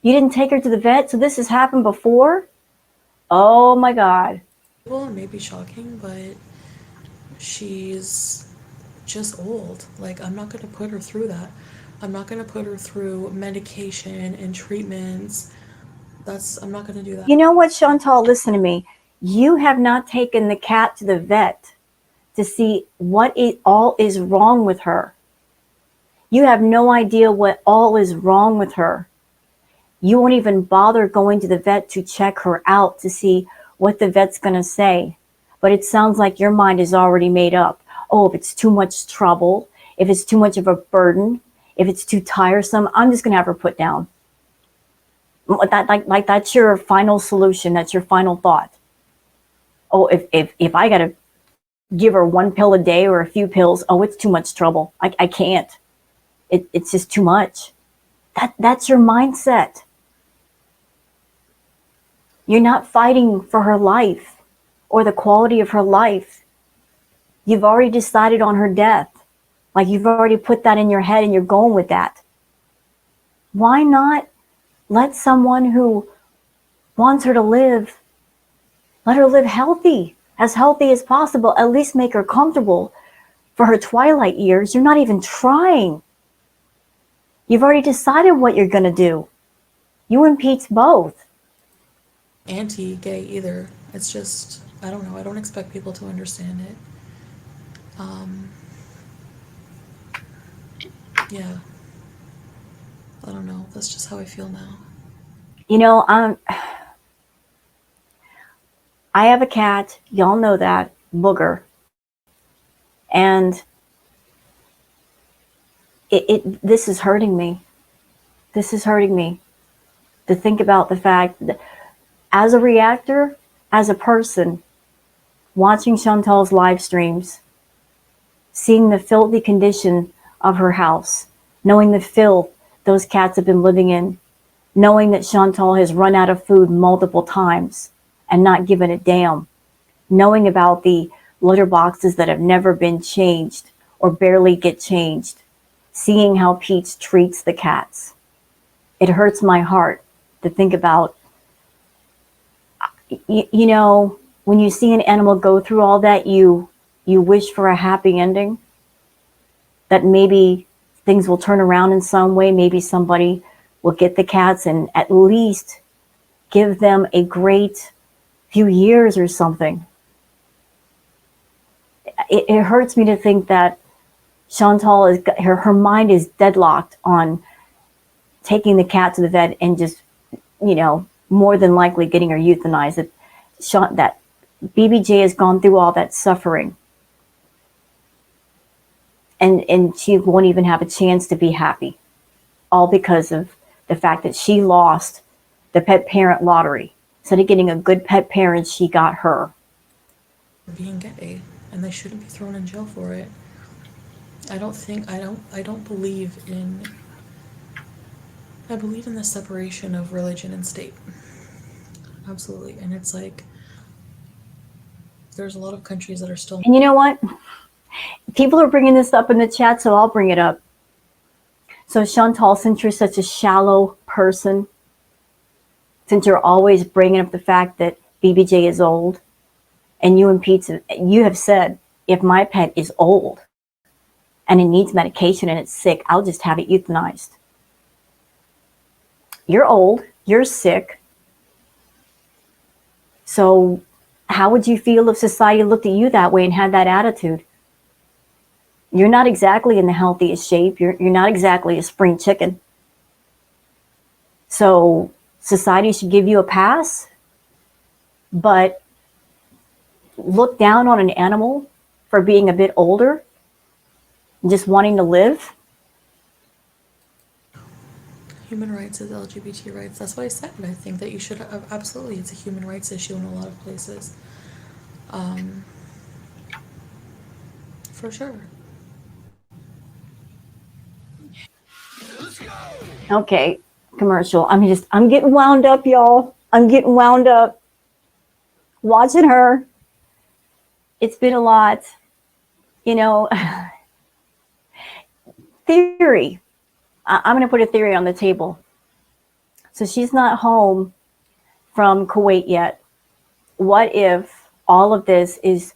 You didn't take her to the vet, so this has happened before? Oh my God. Well, it may be shocking, but she's just old. Like, I'm not going to put her through that. I'm not going to put her through medication and treatments. I'm not going to do that. You know what, Chantal, listen to me. You have not taken the cat to the vet to see what all is wrong with her. You have no idea what all is wrong with her. You won't even bother going to the vet to check her out to see what the vet's going to say. But it sounds like your mind is already made up. Oh, if it's too much trouble, if it's too much of a burden, if it's too tiresome, I'm just going to have her put down. Like that's your final solution. That's your final thought. Oh, if I got to give her one pill a day or a few pills, oh, it's too much trouble. I can't. It's just too much. That's your mindset. You're not fighting for her life or the quality of her life. You've already decided on her death. Like you've already put that in your head and you're going with that. Why not let someone who wants her to live, let her live healthy as possible, at least make her comfortable for her twilight years. You're not even trying. You've already decided what you're going to do. You and Pete's both. anti-gay either. It's just, I don't know. I don't expect people to understand it. Yeah. I don't know. That's just how I feel now. You know, I have a cat. Y'all know that, Booger. And this is hurting me. This is hurting me to think about the fact that as a reactor, as a person, watching Chantal's live streams, seeing the filthy condition of her house, knowing the filth those cats have been living in, knowing that Chantal has run out of food multiple times and not given a damn, knowing about the litter boxes that have never been changed or barely get changed, seeing how Peach treats the cats. It hurts my heart to think about, you know, when you see an animal go through all that, you wish for a happy ending, that maybe things will turn around in some way. Maybe somebody will get the cats and at least give them a great few years or something. It hurts me to think that Chantal is her mind is deadlocked on taking the cat to the vet and just, you know, more than likely getting her euthanized. That BBJ has gone through all that suffering, and she won't even have a chance to be happy, all because of the fact that she lost the pet parent lottery. Instead of getting a good pet parent, she got her. Being gay, and they shouldn't be thrown in jail for it. I don't believe in. I believe in the separation of religion and state. Absolutely. And it's like, there's a lot of countries that are still. And you know what? People are bringing this up in the chat, so I'll bring it up. So Chantal, since you're such a shallow person, since you're always bringing up the fact that BBJ is old, and you and Pete, you have said, if my pet is old and it needs medication and it's sick, I'll just have it euthanized. You're old, you're sick. So how would you feel if society looked at you that way and had that attitude? You're not exactly in the healthiest shape. You're not exactly a spring chicken. So society should give you a pass, but look down on an animal for being a bit older and just wanting to live. Human rights is LGBT rights. That's what I said. I think that you should absolutely. It's a human rights issue in a lot of places. For sure. Okay, commercial. I'm getting wound up, y'all. I'm getting wound up. Watching her. It's been a lot. You know, theory. I'm going to put a theory on the table. So she's not home from Kuwait yet. What if all of this is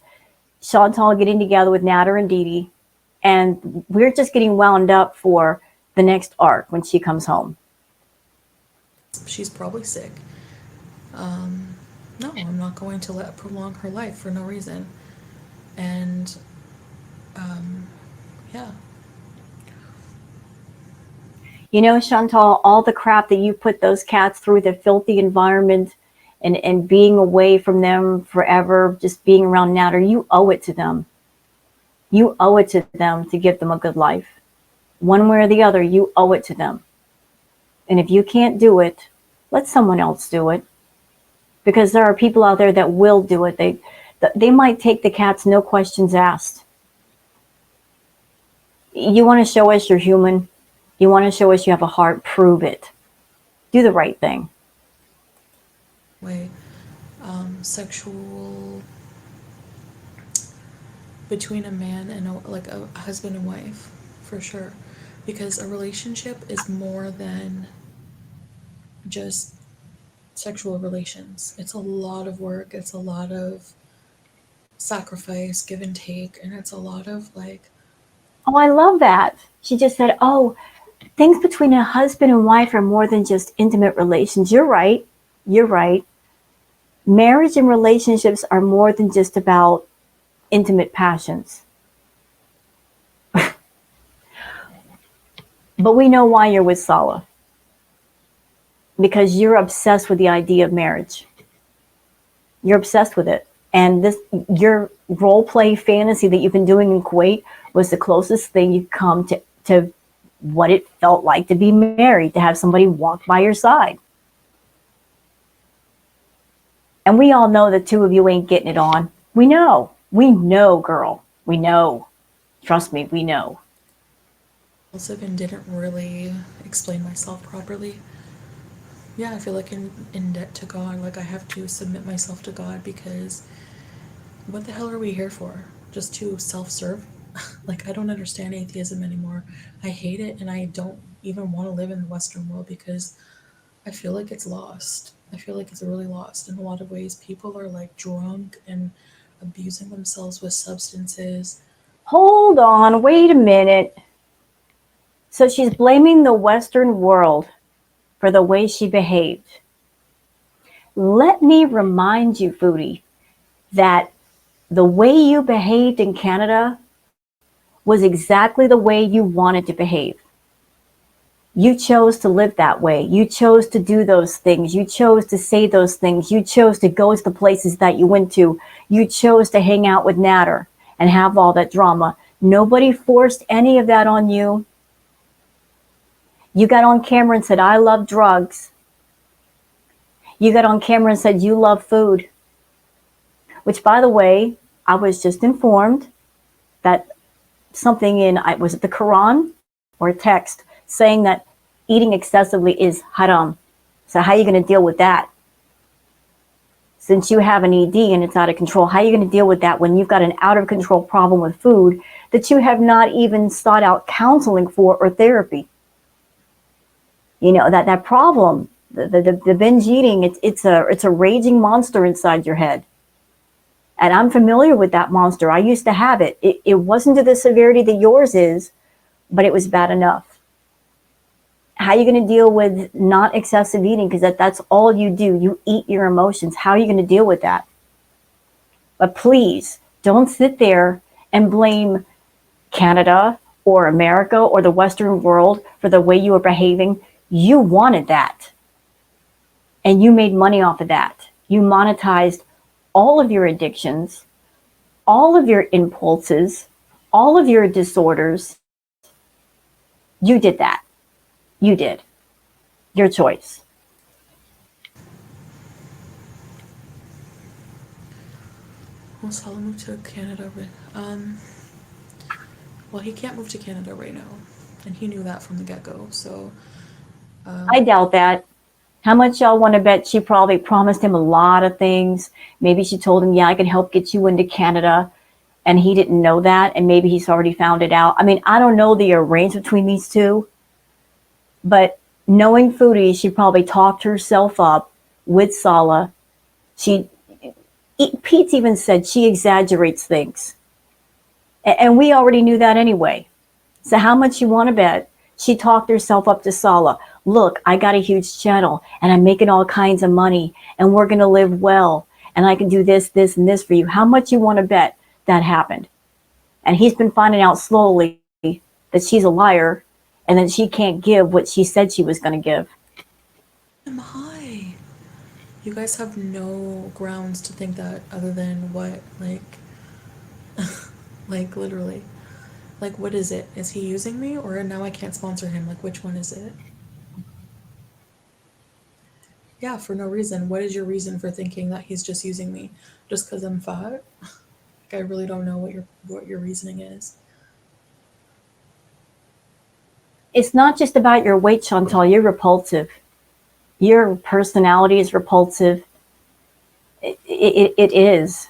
Chantal getting together with Nader and Dee Dee, and we're just getting wound up for the next arc when she comes home? She's probably sick. No, I'm not going to let prolong her life for no reason. And, yeah. You know, Chantal, all the crap that you put those cats through, the filthy environment, and being away from them forever, just being around Nader, you owe it to them. You owe it to them to give them a good life. One way or the other, you owe it to them. And if you can't do it, let someone else do it. Because there are people out there that will do it. They might take the cats, no questions asked. You want to show us you're human? You want to show us you have a heart? Prove it. Do the right thing. Way, sexual between a man and a husband and wife, for sure, because a relationship is more than just sexual relations. It's a lot of work. It's a lot of sacrifice, give and take, and it's a lot of like. Oh, I love that. She just said, oh, things between a husband and wife are more than just intimate relations. You're right. You're right. Marriage and relationships are more than just about intimate passions. But we know why you're with Sala. Because you're obsessed with the idea of marriage. You're obsessed with it. And this, your role play fantasy that you've been doing in Kuwait was the closest thing you've come to what it felt like to be married, to have somebody walk by your side. And we all know the two of you ain't getting it on. We know. We know, girl. We know. Trust me, we know. And didn't really explain myself properly. Yeah, I feel like in debt to God. Like I have to submit myself to God because what the hell are we here for? Just to self-serve? Like I don't understand atheism anymore. I hate it, and I don't even want to live in the Western world because I feel like it's lost. I feel like it's really lost in a lot of ways. People are like drunk and abusing themselves with substances. Hold on, wait a minute. So she's blaming the Western world for the way she behaved. Let me remind you, Foodie, that the way you behaved in Canada was exactly the way you wanted to behave. You chose to live that way. You chose to do those things. You chose to say those things. You chose to go to the places that you went to. You chose to hang out with Natter and have all that drama. Nobody forced any of that on you. You got on camera and said, I love drugs. You got on camera and said, you love food. Which, by the way, I was just informed that something in, was it the Quran or a text, saying that eating excessively is haram. So how are you going to deal with that? Since you have an ED and it's out of control, how are you going to deal with that when you've got an out of control problem with food that you have not even sought out counseling for or therapy? You know, that problem, the binge eating, it's a raging monster inside your head. And I'm familiar with that monster. I used to have it. It wasn't to the severity that yours is, but it was bad enough. How are you going to deal with not excessive eating? Because that's all you do. You eat your emotions. How are you going to deal with that? But please, don't sit there and blame Canada or America or the Western world for the way you were behaving. You wanted that. And you made money off of that. You monetized all of your addictions, all of your impulses, all of your disorders. You did that. You did. Your choice. Well, Salah moved to Canada. Well, he can't move to Canada right now, and he knew that from the get-go. So I doubt that. How much y'all want to bet she probably promised him a lot of things? Maybe she told him, yeah, I can help get you into Canada. And he didn't know that. And maybe he's already found it out. I mean, I don't know the arrangement between these two. But knowing Foodie, she probably talked herself up with Sala. Pete's even said she exaggerates things. And we already knew that anyway. So how much you want to bet she talked herself up to Sala? Look, I got a huge channel and I'm making all kinds of money and we're going to live well and I can do this, this, and this for you. How much you want to bet that happened? And he's been finding out slowly that she's a liar and that she can't give what she said she was going to give. Hi. You guys have no grounds to think that other than what? Like, like literally. Like, what is it? Is he using me or now I can't sponsor him? Like, which one is it? Yeah, for no reason. What is your reason for thinking that he's just using me? Just because I'm fat? Like, I really don't know what your reasoning is. It's not just about your weight, Chantal. You're repulsive. Your personality is repulsive. It is.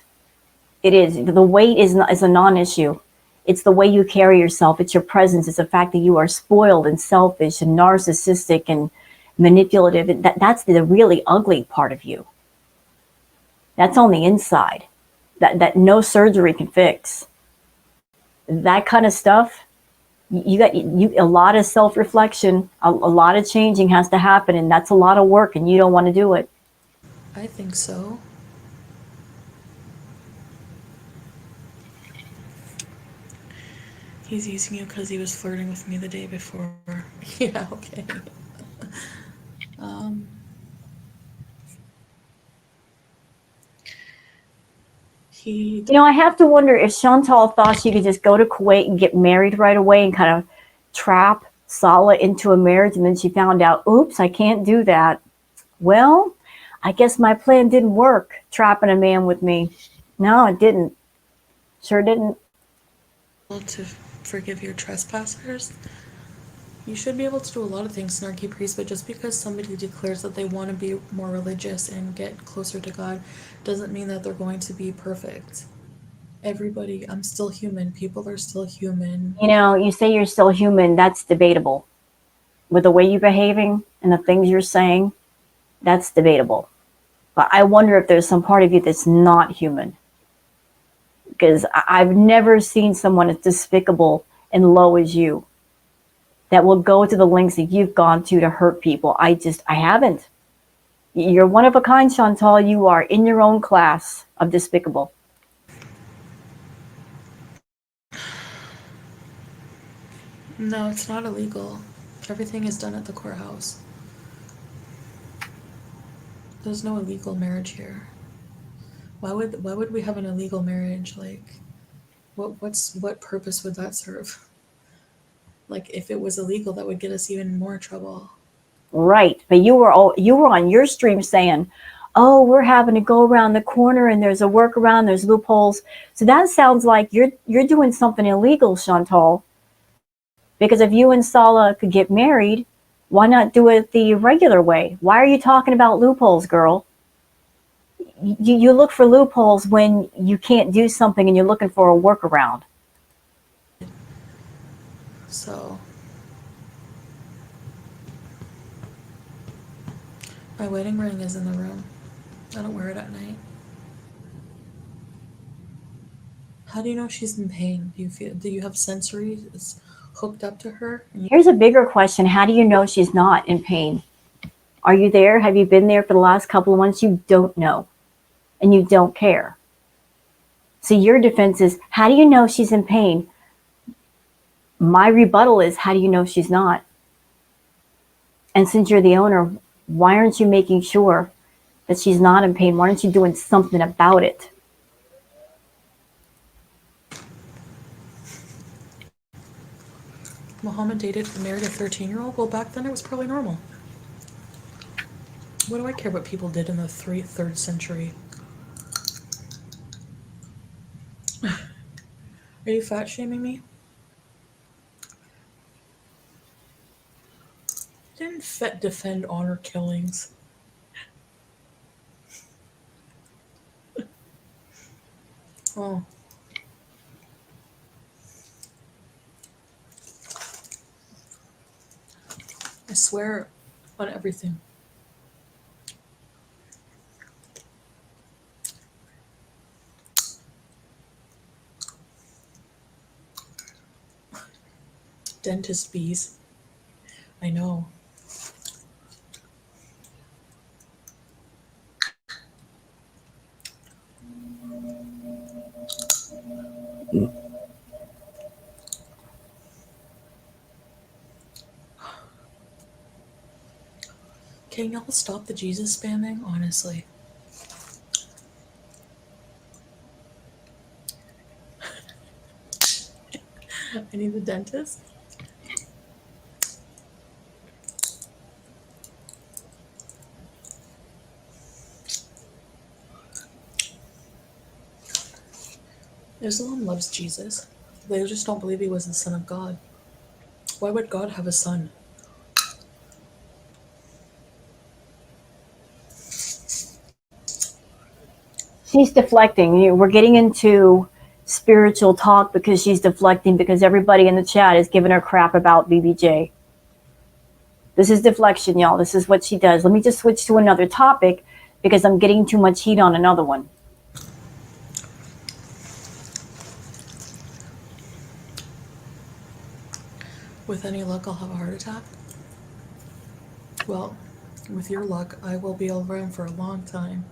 It is. The weight is a non-issue. It's the way you carry yourself. It's your presence. It's the fact that you are spoiled and selfish and narcissistic and manipulative. That's the really ugly part of you. That's on the inside. That no surgery can fix. That kind of stuff. You got a lot of self-reflection, a lot of changing has to happen, and that's a lot of work, and you don't want to do it. I think so. He's using you because he was flirting with me the day before. Yeah, okay. um, he. I have to wonder if Chantal thought she could just go to Kuwait and get married right away and kind of trap Salah into a marriage, and then she found out, oops, I can't do that. Well, I guess my plan didn't work, trapping a man with me. No, it didn't. Sure didn't. To forgive your trespassers. You should be able to do a lot of things, Snarky Priest, but just because somebody declares that they want to be more religious and get closer to God doesn't mean that they're going to be perfect. Everybody, I'm still human. People are still human. You say you're still human, that's debatable. With the way you're behaving and the things you're saying, that's debatable. But I wonder if there's some part of you that's not human. Because I've never seen someone as despicable and low as you that will go to the lengths that you've gone to hurt people. I haven't. You're one of a kind, Chantal. You are in your own class of despicable. No, it's not illegal. Everything is done at the courthouse. There's no illegal marriage here. Why would we have an illegal marriage? Like, what purpose would that serve? Like, if it was illegal, that would get us even more trouble. Right, but you were on your stream saying, "Oh, we're having to go around the corner, and there's a workaround, there's loopholes." So that sounds like you're doing something illegal, Chantal. Because if you and Salah could get married, why not do it the regular way? Why are you talking about loopholes, girl? You look for loopholes when you can't do something and you're looking for a workaround. So, my wedding ring is in the room. I don't wear it at night. How do you know she's in pain? Do you have sensory hooked up to her? Here's a bigger question. How do you know she's not in pain? Are you there? Have you been there for the last couple of months? You don't know. And you don't care. So your defense is, how do you know she's in pain? My rebuttal is, how do you know she's not? And since you're the owner, why aren't you making sure that she's not in pain? Why aren't you doing something about it? Muhammad married a 13-year-old? Well, back then it was probably normal. What do I care what people did in the 3rd century? Are you fat shaming me? Didn't defend honor killings. Oh. I swear on everything. Dentist bees. I know. Can y'all stop the Jesus spamming? Honestly. I need the dentist. Islam loves Jesus. They just don't believe he was the son of God. Why would God have a son? She's deflecting. We're getting into spiritual talk because she's deflecting because everybody in the chat is giving her crap about BBJ. This is deflection, y'all. This is what she does. Let me just switch to another topic because I'm getting too much heat on another one. With any luck, I'll have a heart attack. Well, with your luck, I will be around for a long time.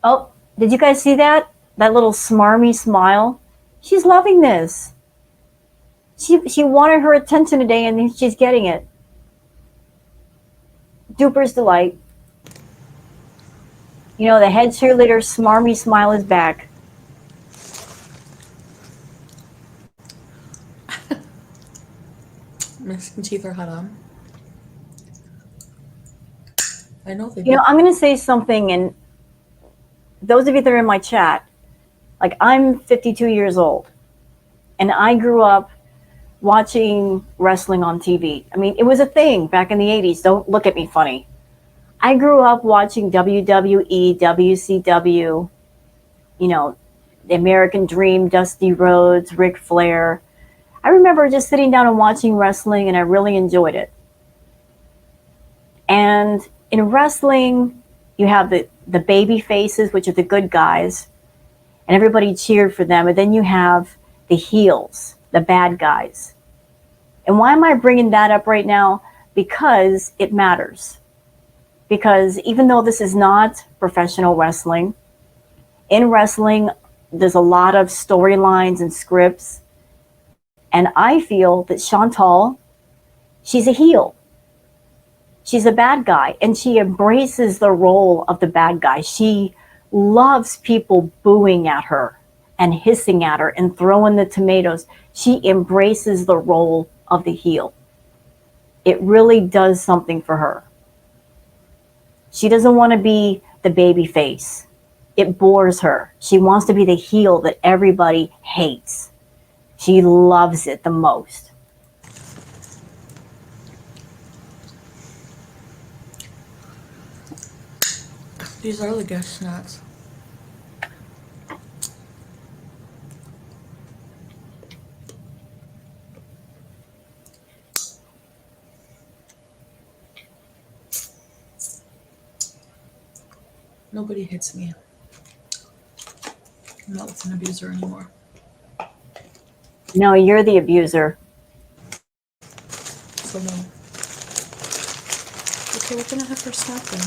Oh, did you guys see that? That little smarmy smile? She's loving this. She wanted her attention today, and she's getting it. Duper's delight. You know, the head cheerleader smarmy smile is back. My teeth are hot on. I know they. You know, I'm going to say something, and those of you that are in my chat, like I'm 52 years old, and I grew up watching wrestling on TV. I mean, it was a thing back in the 80s. Don't look at me funny. I grew up watching WWE, WCW, you know, the American Dream, Dusty Rhodes, Ric Flair. I remember just sitting down and watching wrestling, and I really enjoyed it. And in wrestling, you have the baby faces, which are the good guys, and everybody cheered for them. And then you have the heels, the bad guys. And why am I bringing that up right now? Because it matters. Because even though this is not professional wrestling, in wrestling, there's a lot of storylines and scripts. And I feel that Chantal, she's a heel. She's a bad guy, and she embraces the role of the bad guy. She loves people booing at her and hissing at her and throwing the tomatoes. She embraces the role of the heel. It really does something for her. She doesn't want to be the baby face. It bores her. She wants to be the heel that everybody hates. She loves it the most. These are the guest snacks. Nobody hits me. I'm not with an abuser anymore. No, you're the abuser. So no. Okay, what can I have for snack then?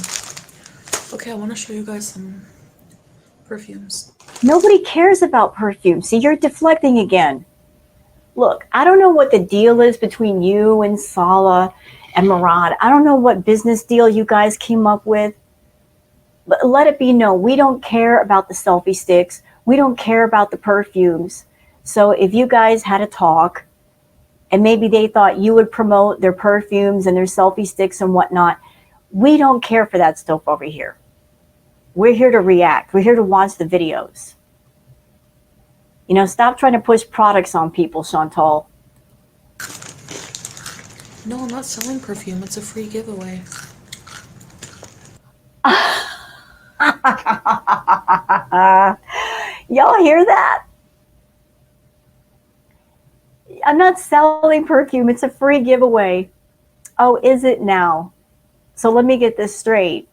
Okay, I want to show you guys some perfumes. Nobody cares about perfume. See, you're deflecting again. Look, I don't know what the deal is between you and Sala and Murad. I don't know what business deal you guys came up with. But let it be known, we don't care about the selfie sticks. We don't care about the perfumes. So if you guys had a talk, and maybe they thought you would promote their perfumes and their selfie sticks and whatnot, we don't care for that stuff over here. We're here to react. We're here to watch the videos. You know, stop trying to push products on people, Chantal. No, I'm not selling perfume. It's a free giveaway. Y'all hear that? I'm not selling perfume. It's a free giveaway. Oh, is it now? So let me get this straight.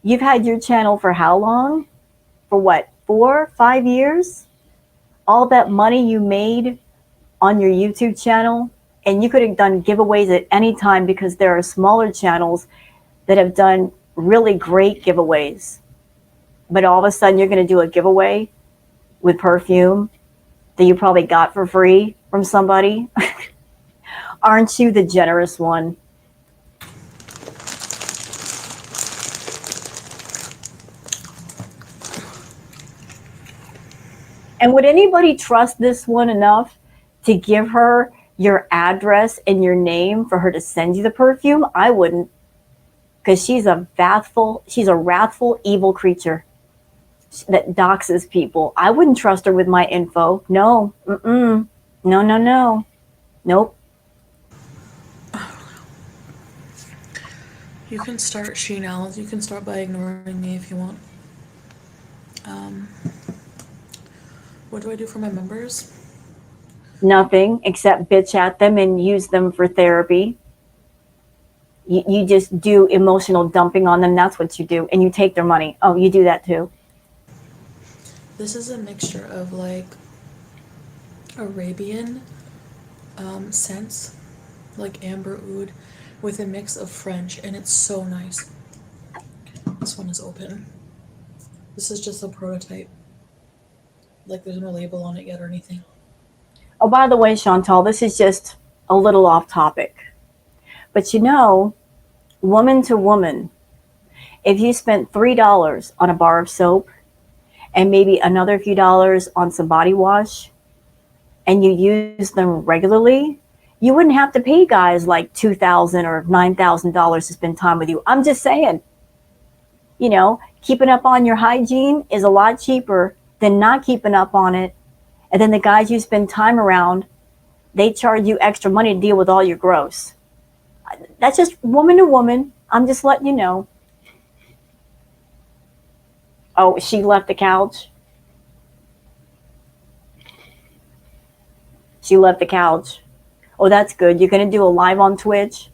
You've had your channel for how long? For what, 4, 5 years? All that money you made on your YouTube channel, and you could have done giveaways at any time because there are smaller channels that have done really great giveaways. But all of a sudden you're going to do a giveaway with perfume that you probably got for free from somebody. Aren't you the generous one? And would anybody trust this one enough to give her your address and your name for her to send you the perfume? I wouldn't, because she's a wrathful, evil creature that doxes people. I wouldn't trust her with my info. No, no, no, no, nope. You can start, Sheenal. You can start by ignoring me if you want. What do I do for my members? Nothing except bitch at them and use them for therapy. You just do emotional dumping on them. That's what you do. And you take their money. Oh, you do that too. This is a mixture of like Arabian scents, like amber oud, with a mix of French, and it's so nice. This one is open. This is just a prototype. Like there's no label on it yet or anything. Oh, by the way, Chantal, this is just a little off topic. But you know, woman to woman, if you spent $3 on a bar of soap and maybe another few dollars on some body wash and you use them regularly, you wouldn't have to pay guys like $2,000 or $9,000 to spend time with you. I'm just saying, you know, keeping up on your hygiene is a lot cheaper than not keeping up on it. And then the guys you spend time around, they charge you extra money to deal with all your gross. That's just woman to woman. I'm just letting you know. Oh, she left the couch. She left the couch. Oh, that's good. You're going to do a live on Twitch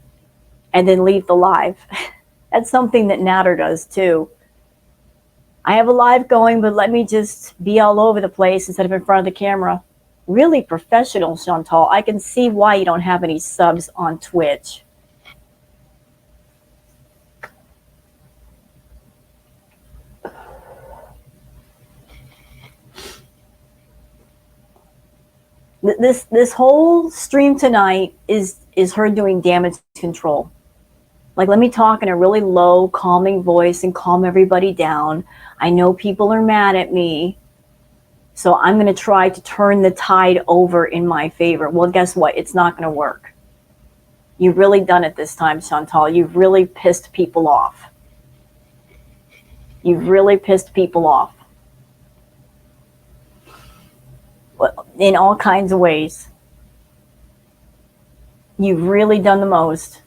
and then leave the live. That's something that Natter does too. I have a live going, but let me just be all over the place instead of in front of the camera. Really professional, Chantal. I can see why you don't have any subs on Twitch. This whole stream tonight is her doing damage control. Like, let me talk in a really low, calming voice and calm everybody down. I know people are mad at me, so I'm going to try to turn the tide over in my favor. Well, guess what? It's not going to work. You've really done it this time, Chantal. You've really pissed people off. You've really pissed people off. In all kinds of ways. You've really done the most.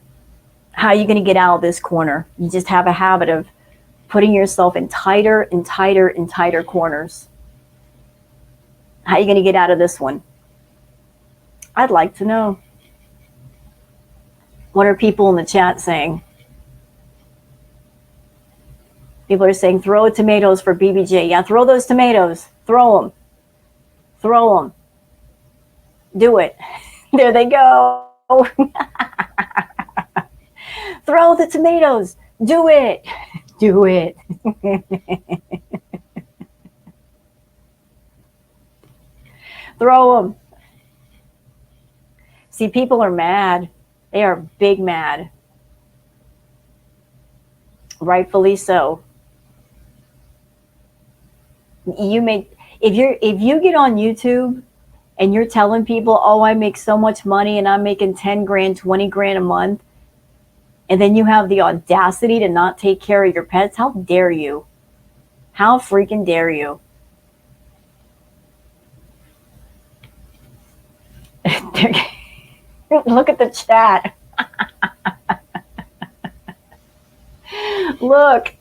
How are you going to get out of this corner? You just have a habit of putting yourself in tighter and tighter and tighter corners. How are you going to get out of this one? I'd like to know. What are people in the chat saying? People are saying, throw tomatoes for BBJ. Yeah, throw those tomatoes. Throw them. Throw them. Do it. There they go. Throw the tomatoes. Do it. Do it. Throw them. See, people are mad. They are big mad. Rightfully so. If you get on YouTube and you're telling people, oh, I make so much money and I'm making 10 grand, 20 grand a month, and then you have the audacity to not take care of your pets, how dare you? How freaking dare you? Look at the chat. Look.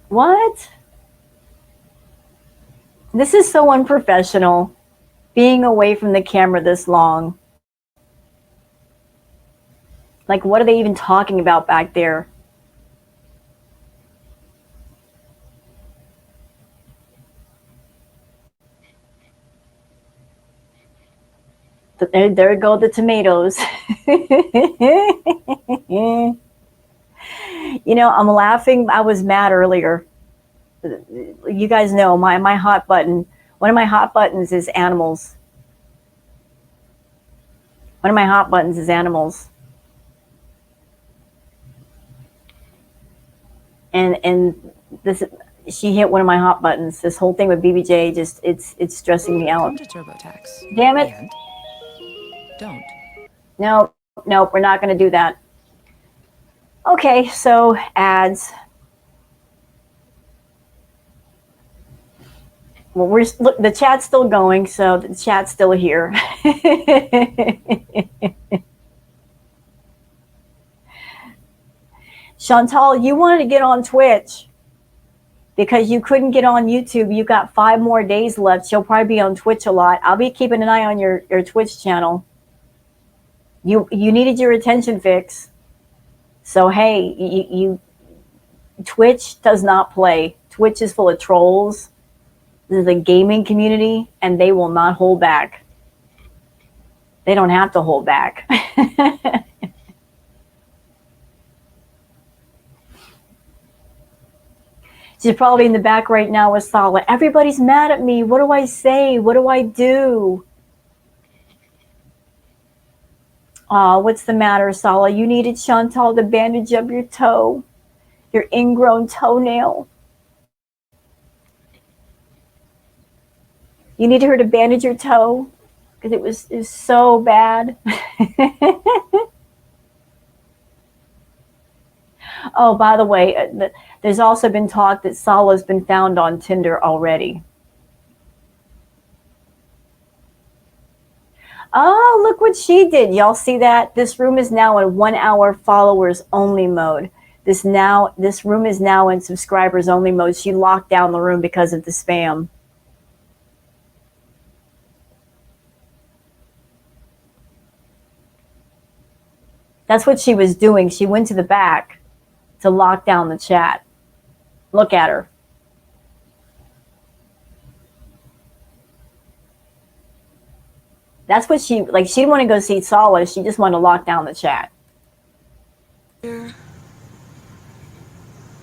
What? This is so unprofessional, being away from the camera this long. Like, what are they even talking about back there? There go the tomatoes. You know, I'm laughing. I was mad earlier. You guys know my hot button. One of my hot buttons is animals. One of my hot buttons is animals. And this, she hit one of my hot buttons. This whole thing with BBJ, just it's stressing me out. Damn it. And don't. No, we're not going to do that. Okay, so ads. Well, look, the chat's still going, so the chat's still here. Chantal, you wanted to get on Twitch because you couldn't get on YouTube. You got 5 more days left. You'll probably be on Twitch a lot. I'll be keeping an eye on your Twitch channel. You needed your attention fix. So, hey, you Twitch does not play. Twitch is full of trolls. This is a gaming community, and they will not hold back. They don't have to hold back. She's probably in the back right now with Sala. Everybody's mad at me. What do I say? What do I do? What's the matter, Sala? You needed Chantal to bandage up your toe, your ingrown toenail. You needed her to bandage your toe because it was so bad. Oh, by the way, there's also been talk that Sala's been found on Tinder already. Oh, look what she did. Y'all see that? This room is now in 1 hour followers only mode. This room is now in subscribers only mode. She locked down the room because of the spam. That's what she was doing. She went to the back to lock down the chat. Look at her. That's what she didn't want to go see Sala. She just wanted to lock down the chat. Or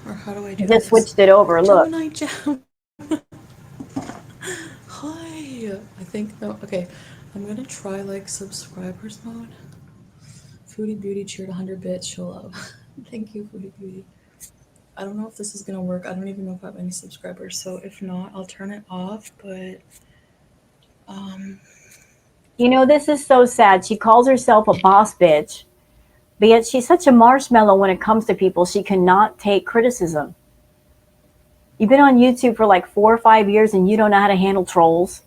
how do I do Just this? switched it over. Look. Gemini Gem. Hi. I think no. Okay, I'm gonna try like subscribers mode. Foodie Beauty cheered 100 bits. Show love. Thank you, Foodie Beauty. I don't know if this is gonna work. I don't even know if I have any subscribers. So if not, I'll turn it off. But You know, this is so sad. She calls herself a boss bitch, but yet she's such a marshmallow when it comes to people. She cannot take criticism. You've been on YouTube for like 4 or 5 years and you don't know how to handle trolls.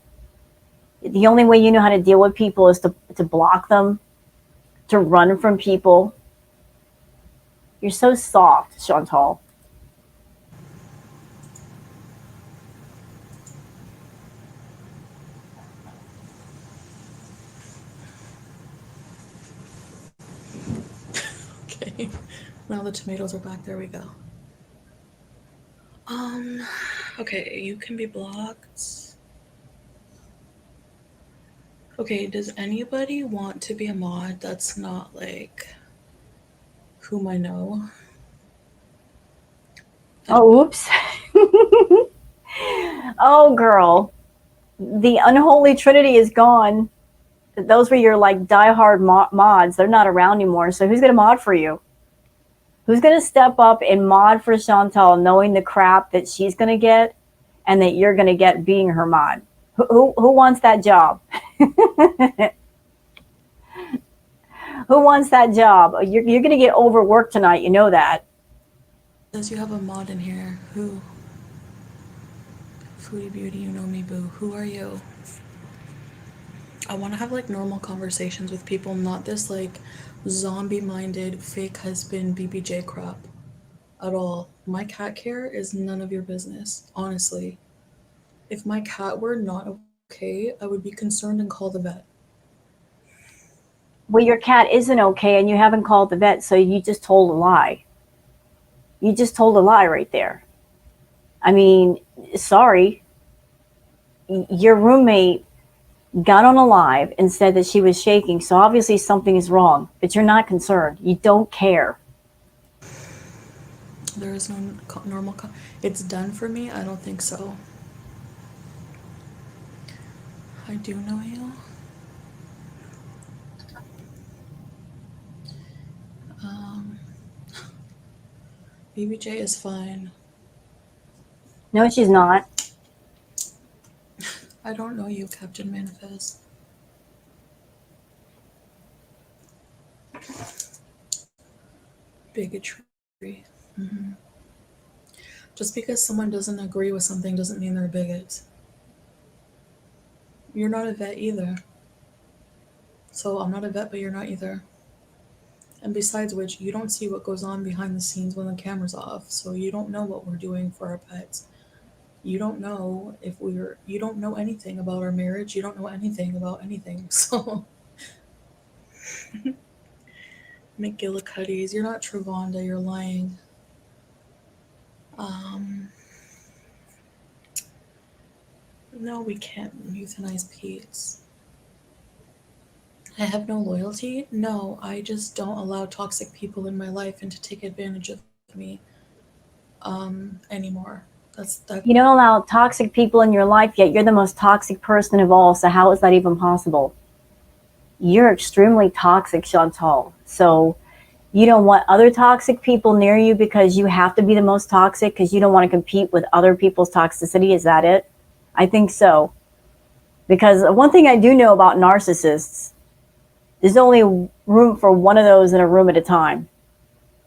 The only way you know how to deal with people is to block them, to run from people. You're so soft, Chantal. okay, now the tomatoes are back. There we go. Okay, you can be blocked. Okay, does anybody want to be a mod that's not like whom I know? Oh, oops. Oh, girl. The unholy trinity is gone. Those were your like diehard mods. They're not around anymore. So who's going to mod for you? Who's going to step up and mod for Chantal, knowing the crap that she's going to get and that you're going to get being her mod? Who wants that job? Who wants that job? You're going to get overworked tonight. You know that. Does you have a mod in here? Who? Foodie Beauty, you know me, boo. Who are you? I want to have like normal conversations with people, not this like zombie-minded fake husband BBJ crap at all. My cat care is none of your business, honestly. If my cat were not okay, I would be concerned and call the vet. Well, your cat isn't okay and you haven't called the vet, so you just told a lie. You just told a lie right there. I mean, sorry. Your roommate got on a live and said that she was shaking, so obviously something is wrong, but you're not concerned. You don't care. There is no normal it's done for me? I don't think so. I do know you. BBJ is fine. No, she's not. I don't know you, Captain Manifest. Bigotry. Mm-hmm. Just because someone doesn't agree with something doesn't mean they're a bigot. You're not a vet either. So I'm not a vet, but you're not either. And besides which, you don't see what goes on behind the scenes when the camera's off, so you don't know what we're doing for our pets. You don't know you don't know anything about our marriage, you don't know anything about anything, so. McGillicuddies, you're not Travonda, you're lying. No, we can't euthanize Pete's. I have no loyalty? No, I just don't allow toxic people in my life and to take advantage of me anymore. That's that. You don't allow toxic people in your life, yet you're the most toxic person of all. So how is that even possible? You're extremely toxic, Chantal. So you don't want other toxic people near you because you have to be the most toxic because you don't want to compete with other people's toxicity. Is that it? I think so. Because one thing I do know about narcissists, there's only room for one of those in a room at a time.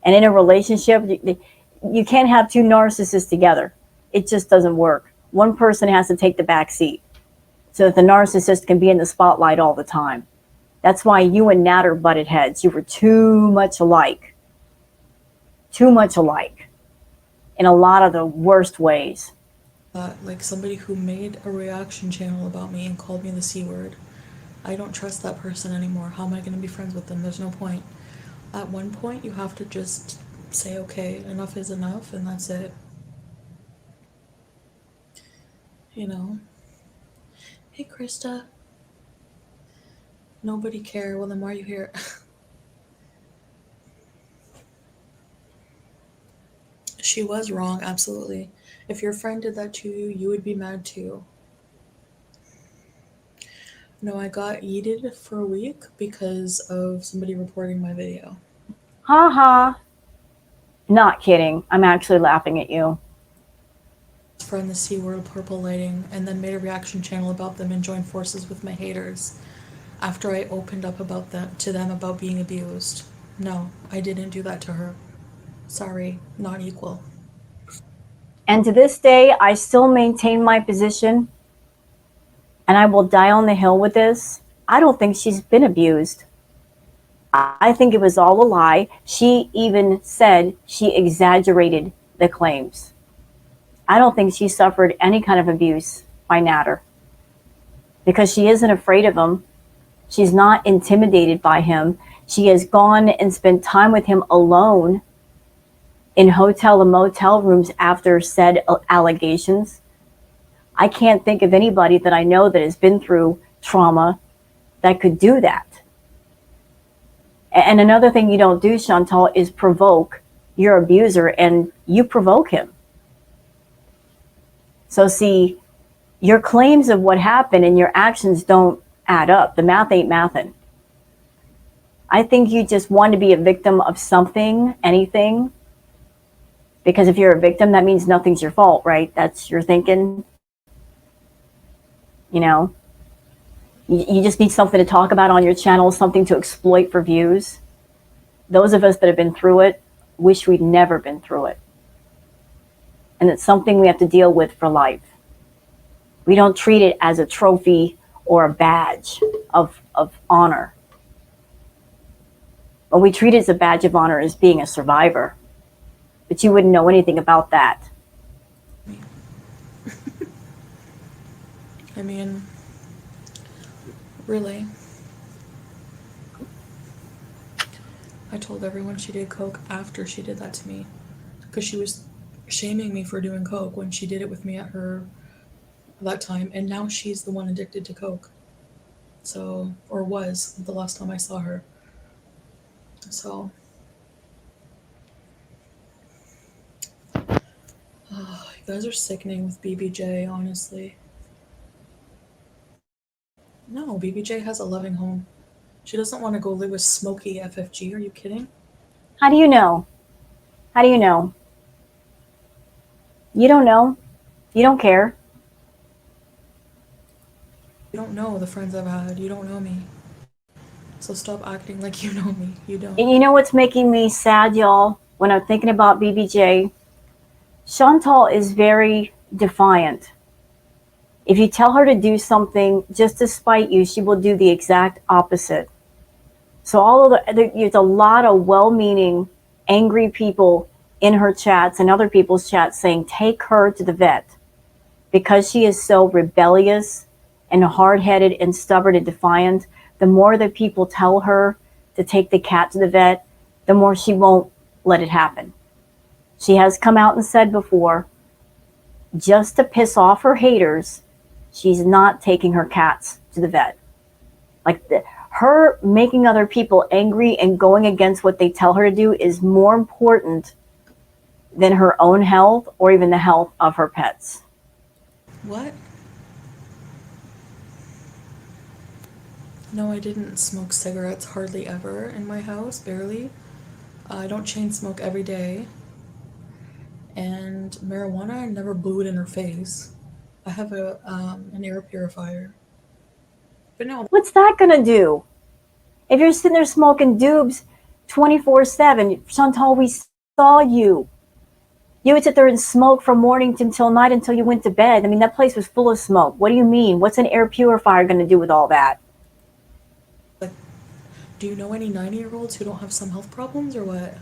And in a relationship, you can't have two narcissists together. It just doesn't work. One person has to take the back seat so that the narcissist can be in the spotlight all the time. That's why you and Nat are butted heads. You were too much alike. Too much alike. In a lot of the worst ways. Like somebody who made a reaction channel about me and called me the C word. I don't trust that person anymore. How am I going to be friends with them? There's no point. At one point, you have to just say, okay, enough is enough, and that's it. You know? Hey, Krista. Nobody care. Well, then why are you here? She was wrong, absolutely. If your friend did that to you, you would be mad too. No, I got yeeted for a week because of somebody reporting my video. Ha ha. Not kidding. I'm actually laughing at you. Friend the C word, purple lighting, and then made a reaction channel about them and joined forces with my haters after I opened up about them to them about being abused. No, I didn't do that to her. Sorry, not equal. And to this day, I still maintain my position, and I will die on the hill with this. I don't think she's been abused. I think it was all a lie. She even said she exaggerated the claims. I don't think she suffered any kind of abuse by Natter because she isn't afraid of him. She's not intimidated by him. She has gone and spent time with him alone in hotel and motel rooms after said allegations. I can't think of anybody that I know that has been through trauma that could do that. And another thing you don't do, Chantal, is provoke your abuser, and you provoke him. So see, your claims of what happened and your actions don't add up. The math ain't mathin'. I think you just want to be a victim of something, anything. Because if you're a victim, that means nothing's your fault, right? That's your thinking. You know? You just need something to talk about on your channel, something to exploit for views. Those of us that have been through it wish we'd never been through it. And it's something we have to deal with for life. We don't treat it as a trophy or a badge of honor. What we treat it as a badge of honor is being a survivor. But you wouldn't know anything about that. I mean, really. I told everyone she did coke after she did that to me. Because she was shaming me for doing coke when she did it with me at her that time. And now she's the one addicted to coke. So, or was the last time I saw her. So, you guys are sickening with BBJ, honestly. No, BBJ has a loving home. She doesn't want to go live with Smokey FFG. Are you kidding? How do you know? How do you know? You don't know. You don't care. You don't know the friends I've had. You don't know me. So stop acting like you know me. You don't. And you know what's making me sad, y'all? When I'm thinking about BBJ, Chantal is very defiant. If you tell her to do something just to spite you, she will do the exact opposite. So there's a lot of well-meaning, angry people in her chats and other people's chats saying, take her to the vet. Because she is so rebellious and hard-headed and stubborn and defiant, the more that people tell her to take the cat to the vet, the more she won't let it happen. She has come out and said before, just to piss off her haters, she's not taking her cats to the vet. Like her making other people angry and going against what they tell her to do is more important than her own health or even the health of her pets. What? No, I didn't smoke cigarettes hardly ever in my house, barely. I don't chain smoke every day. And marijuana, I never blew it in her face. I have an air purifier. But no, What's that gonna do? If you're sitting there smoking doobs 24/7, Chantal, we saw you. You would sit there and smoke from morning until night until you went to bed. I mean, that place was full of smoke. What do you mean? What's an air purifier going to do with all that? like, do you know any 90-year-olds who don't have some health problems or what?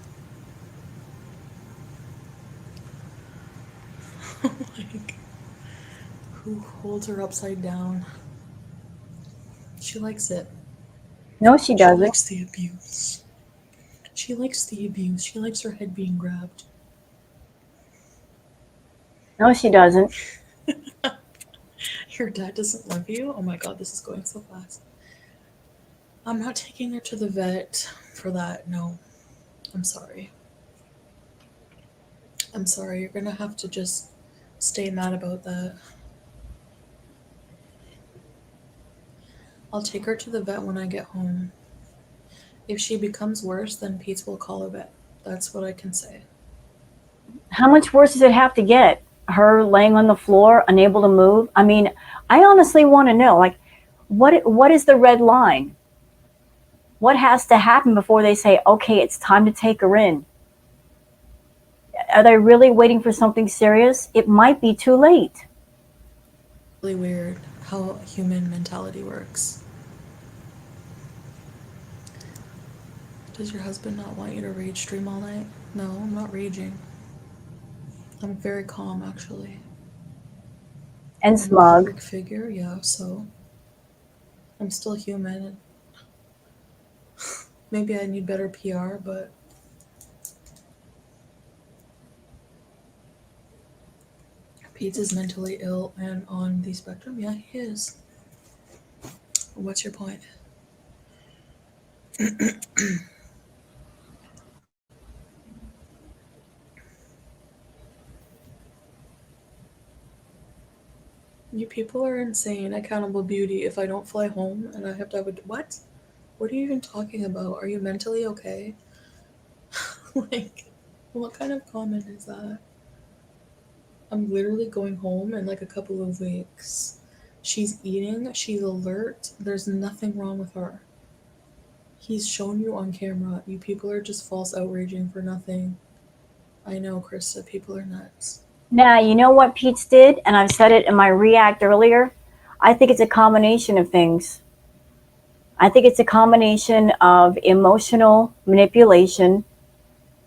Like, who holds her upside down? She likes it. No, she She doesn't. likes the abuse. She likes the abuse. She likes her head being grabbed. No, she doesn't. Your dad doesn't love you? Oh my god, this is going so fast. I'm not taking her to the vet for that. No. I'm sorry. I'm sorry. You're gonna have to just stay mad about that. I'll take her to the vet when I get home. If she becomes worse, then Pete will call a vet. That's what I can say. How much worse does it have to get? Her laying on the floor, unable to move? I mean, I honestly want to know, like, what is the red line? What has to happen before they say, okay, it's time to take her in? Are they really waiting for something serious? It might be too late. Really weird how human mentality works. Does your husband not want you to rage stream all night? No, I'm not raging. I'm very calm, actually. And I'm a Smug. public figure, yeah, so I'm still human. Maybe I need better PR, but Pete is mentally ill and on the spectrum. Yeah, he is. What's your point? You people are insane. Accountable beauty. If I don't fly home and I have to have a what? What are you even talking about? Are you mentally okay? Like, what kind of comment is that? I'm literally going home in like a couple of weeks. She's eating, she's alert, there's nothing wrong with her. He's shown you on camera. You people are just false outraging for nothing. I know, Krista, people are nuts. Now, you know what Pete's did? And I've said it in my react earlier. I think it's a combination of things. I think it's a combination of emotional manipulation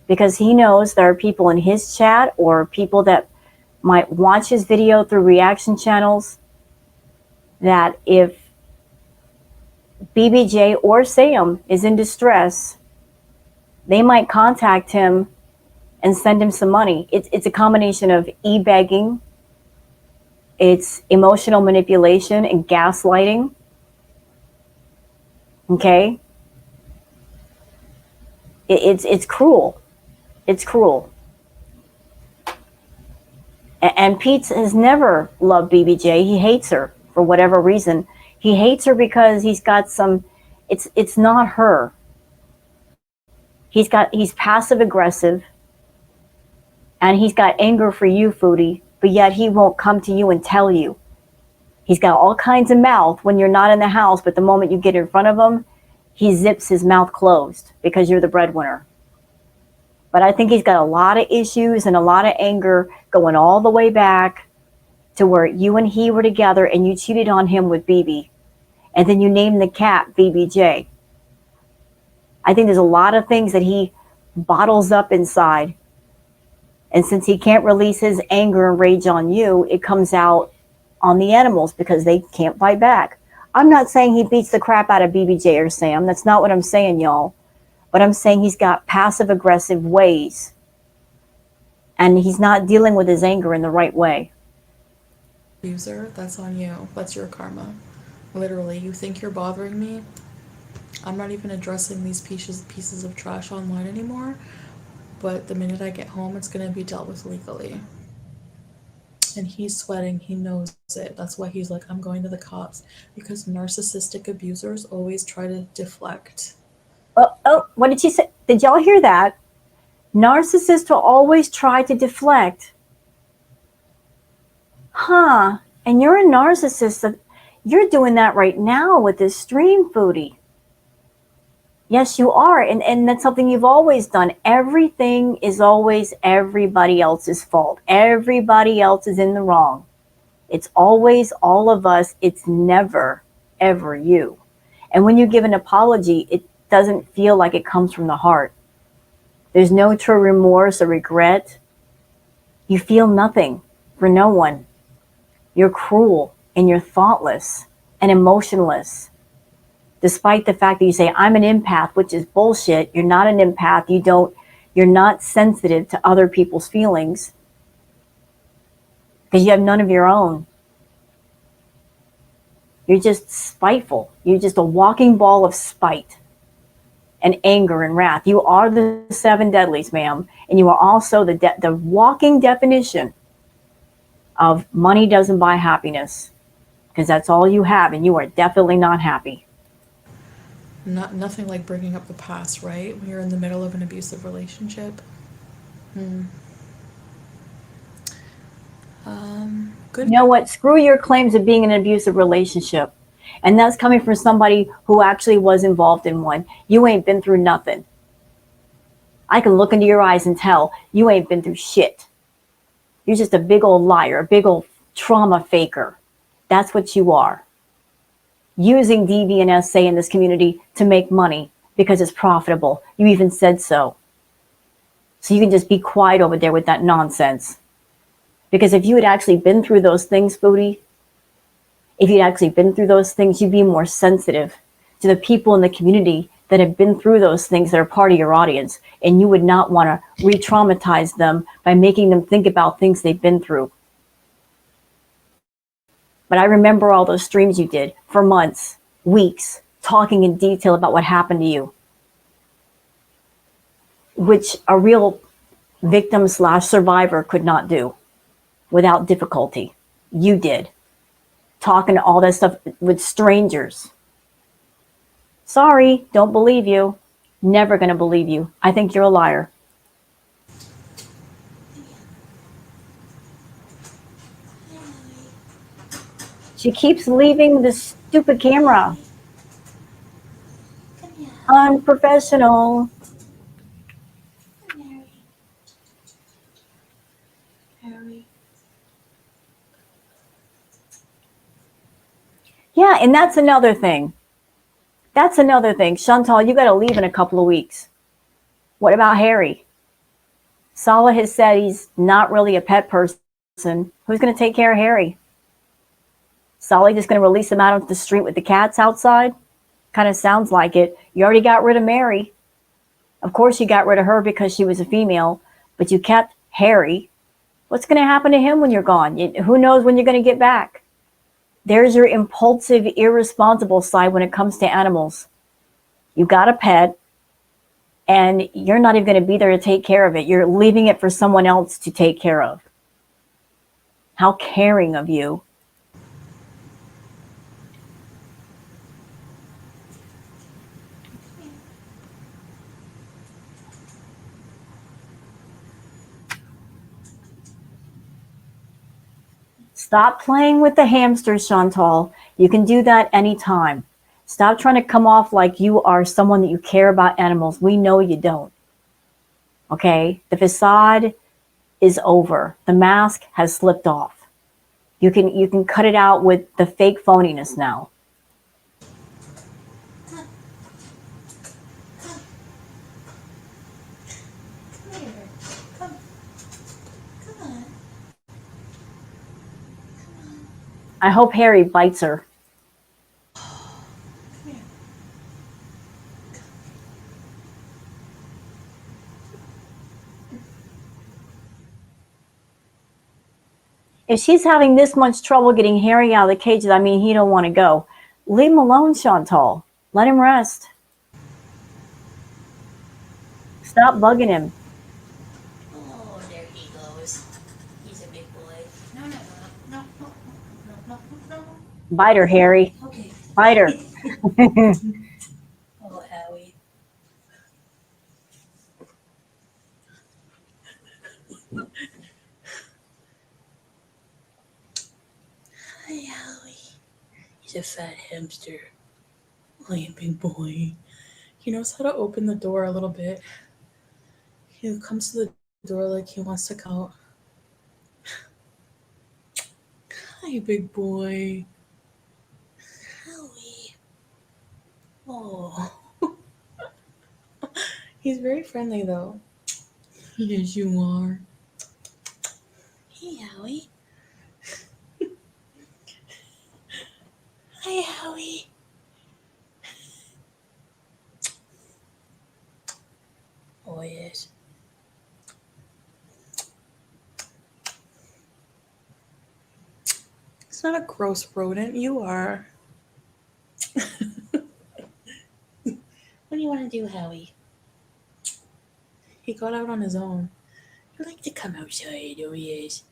because he knows there are people in his chat or people that might watch his video through reaction channels that if BBJ or Sam is in distress, they might contact him and send him some money. It's a combination of e-begging, it's emotional manipulation and gaslighting. Okay? It's cruel. It's cruel. And Pete has never loved BBJ. He hates her for whatever reason. He hates her because he's got some. It's not her. He's passive aggressive, and he's got anger for you, Foodie. But yet he won't come to you and tell you. He's got all kinds of mouth when you're not in the house, but the moment you get in front of him, he zips his mouth closed because you're the breadwinner. But I think he's got a lot of issues and a lot of anger going all the way back to where you and he were together and you cheated on him with BB. And then you named the cat BBJ. I think there's a lot of things that he bottles up inside. And since he can't release his anger and rage on you, it comes out on the animals because they can't fight back. I'm not saying he beats the crap out of BBJ or Sam. That's not what I'm saying, y'all. But I'm saying he's got passive aggressive ways. And he's not dealing with his anger in the right way. User, that's on you. That's your karma. Literally, you think you're bothering me? I'm not even addressing these pieces of trash online anymore. but the minute I get home, it's going to be dealt with legally. And he's sweating. He knows it. That's why he's like, I'm going to the cops. Because narcissistic abusers always try to deflect. Oh, what did she say? Did y'all hear that? Narcissists will always try to deflect. Huh. And you're a narcissist. You're doing that right now with this stream, Foodie. Yes, you are. And that's something you've always done. Everything is always everybody else's fault. Everybody else is in the wrong. It's always all of us. It's never, ever you. And when you give an apology, it doesn't feel like it comes from the heart. There's no true remorse or regret. You feel nothing for no one. You're cruel and you're thoughtless and emotionless. Despite the fact that you say, I'm an empath, which is bullshit. You're not an empath. You're not sensitive to other people's feelings because you have none of your own. You're just spiteful. You're just a walking ball of spite and anger and wrath. You are the 7 deadlies, ma'am. And you are also the walking definition of money doesn't buy happiness, because that's all you have, and you are definitely not happy. Nothing like bringing up the past, right? When you're in the middle of an abusive relationship. Good. You know what? Screw your claims of being in an abusive relationship. And that's coming from somebody who actually was involved in one. You ain't been through nothing. I can look into your eyes and tell you ain't been through shit. You're just a big old liar, a big old trauma faker. That's what you are. Using DV and SA in this community to make money because it's profitable. You even said so. So you can just be quiet over there with that nonsense. Because if you had actually been through those things, Foodie, if you'd actually been through those things, you'd be more sensitive to the people in the community that have been through those things that are part of your audience. And you would not want to re-traumatize them by making them think about things they've been through. But I remember all those streams you did for months, weeks, talking in detail about what happened to you, which a real victim/survivor could not do without difficulty. You did. Talking all that stuff with strangers. Sorry, don't believe you. Never going to believe you. I think you're a liar. She keeps leaving this stupid camera. Unprofessional. Yeah, and that's another thing. That's another thing. Chantal, you got to leave in a couple of weeks. What about Harry? Salah has said he's not really a pet person. Who's going to take care of Harry? Salah just going to release him out onto the street with the cats outside? Kind of sounds like it. You already got rid of Mary. Of course you got rid of her because she was a female, but you kept Harry. What's going to happen to him when you're gone? Who knows when you're going to get back? There's your impulsive, irresponsible side when it comes to animals. You got a pet, and you're not even going to be there to take care of it. You're leaving it for someone else to take care of. How caring of you. Stop playing with the hamsters, Chantal. You can do that anytime. Stop trying to come off like you are someone that you care about animals. We know you don't. Okay? The facade is over. The mask has slipped off. You can cut it out with the fake phoniness now. I hope Harry bites her. If she's having this much trouble getting Harry out of the cage, I mean, he don't want to go. Leave him alone, Chantal. Let him rest. Stop bugging him. Bite her, Harry. Okay. Bite her. Oh, Howie. Hi, Howie. He's a fat hamster. Hi, big boy. He knows how to open the door a little bit. He comes to the door like he wants to come out. Hi, big boy. Howie. Oh. He's very friendly, though. Yes, you are. Hey, Howie. Hi, Howie. Oh, yes. It's not a gross rodent. You are. What do you want to do, Howie? He got out on his own. You like to come outside, oh yes.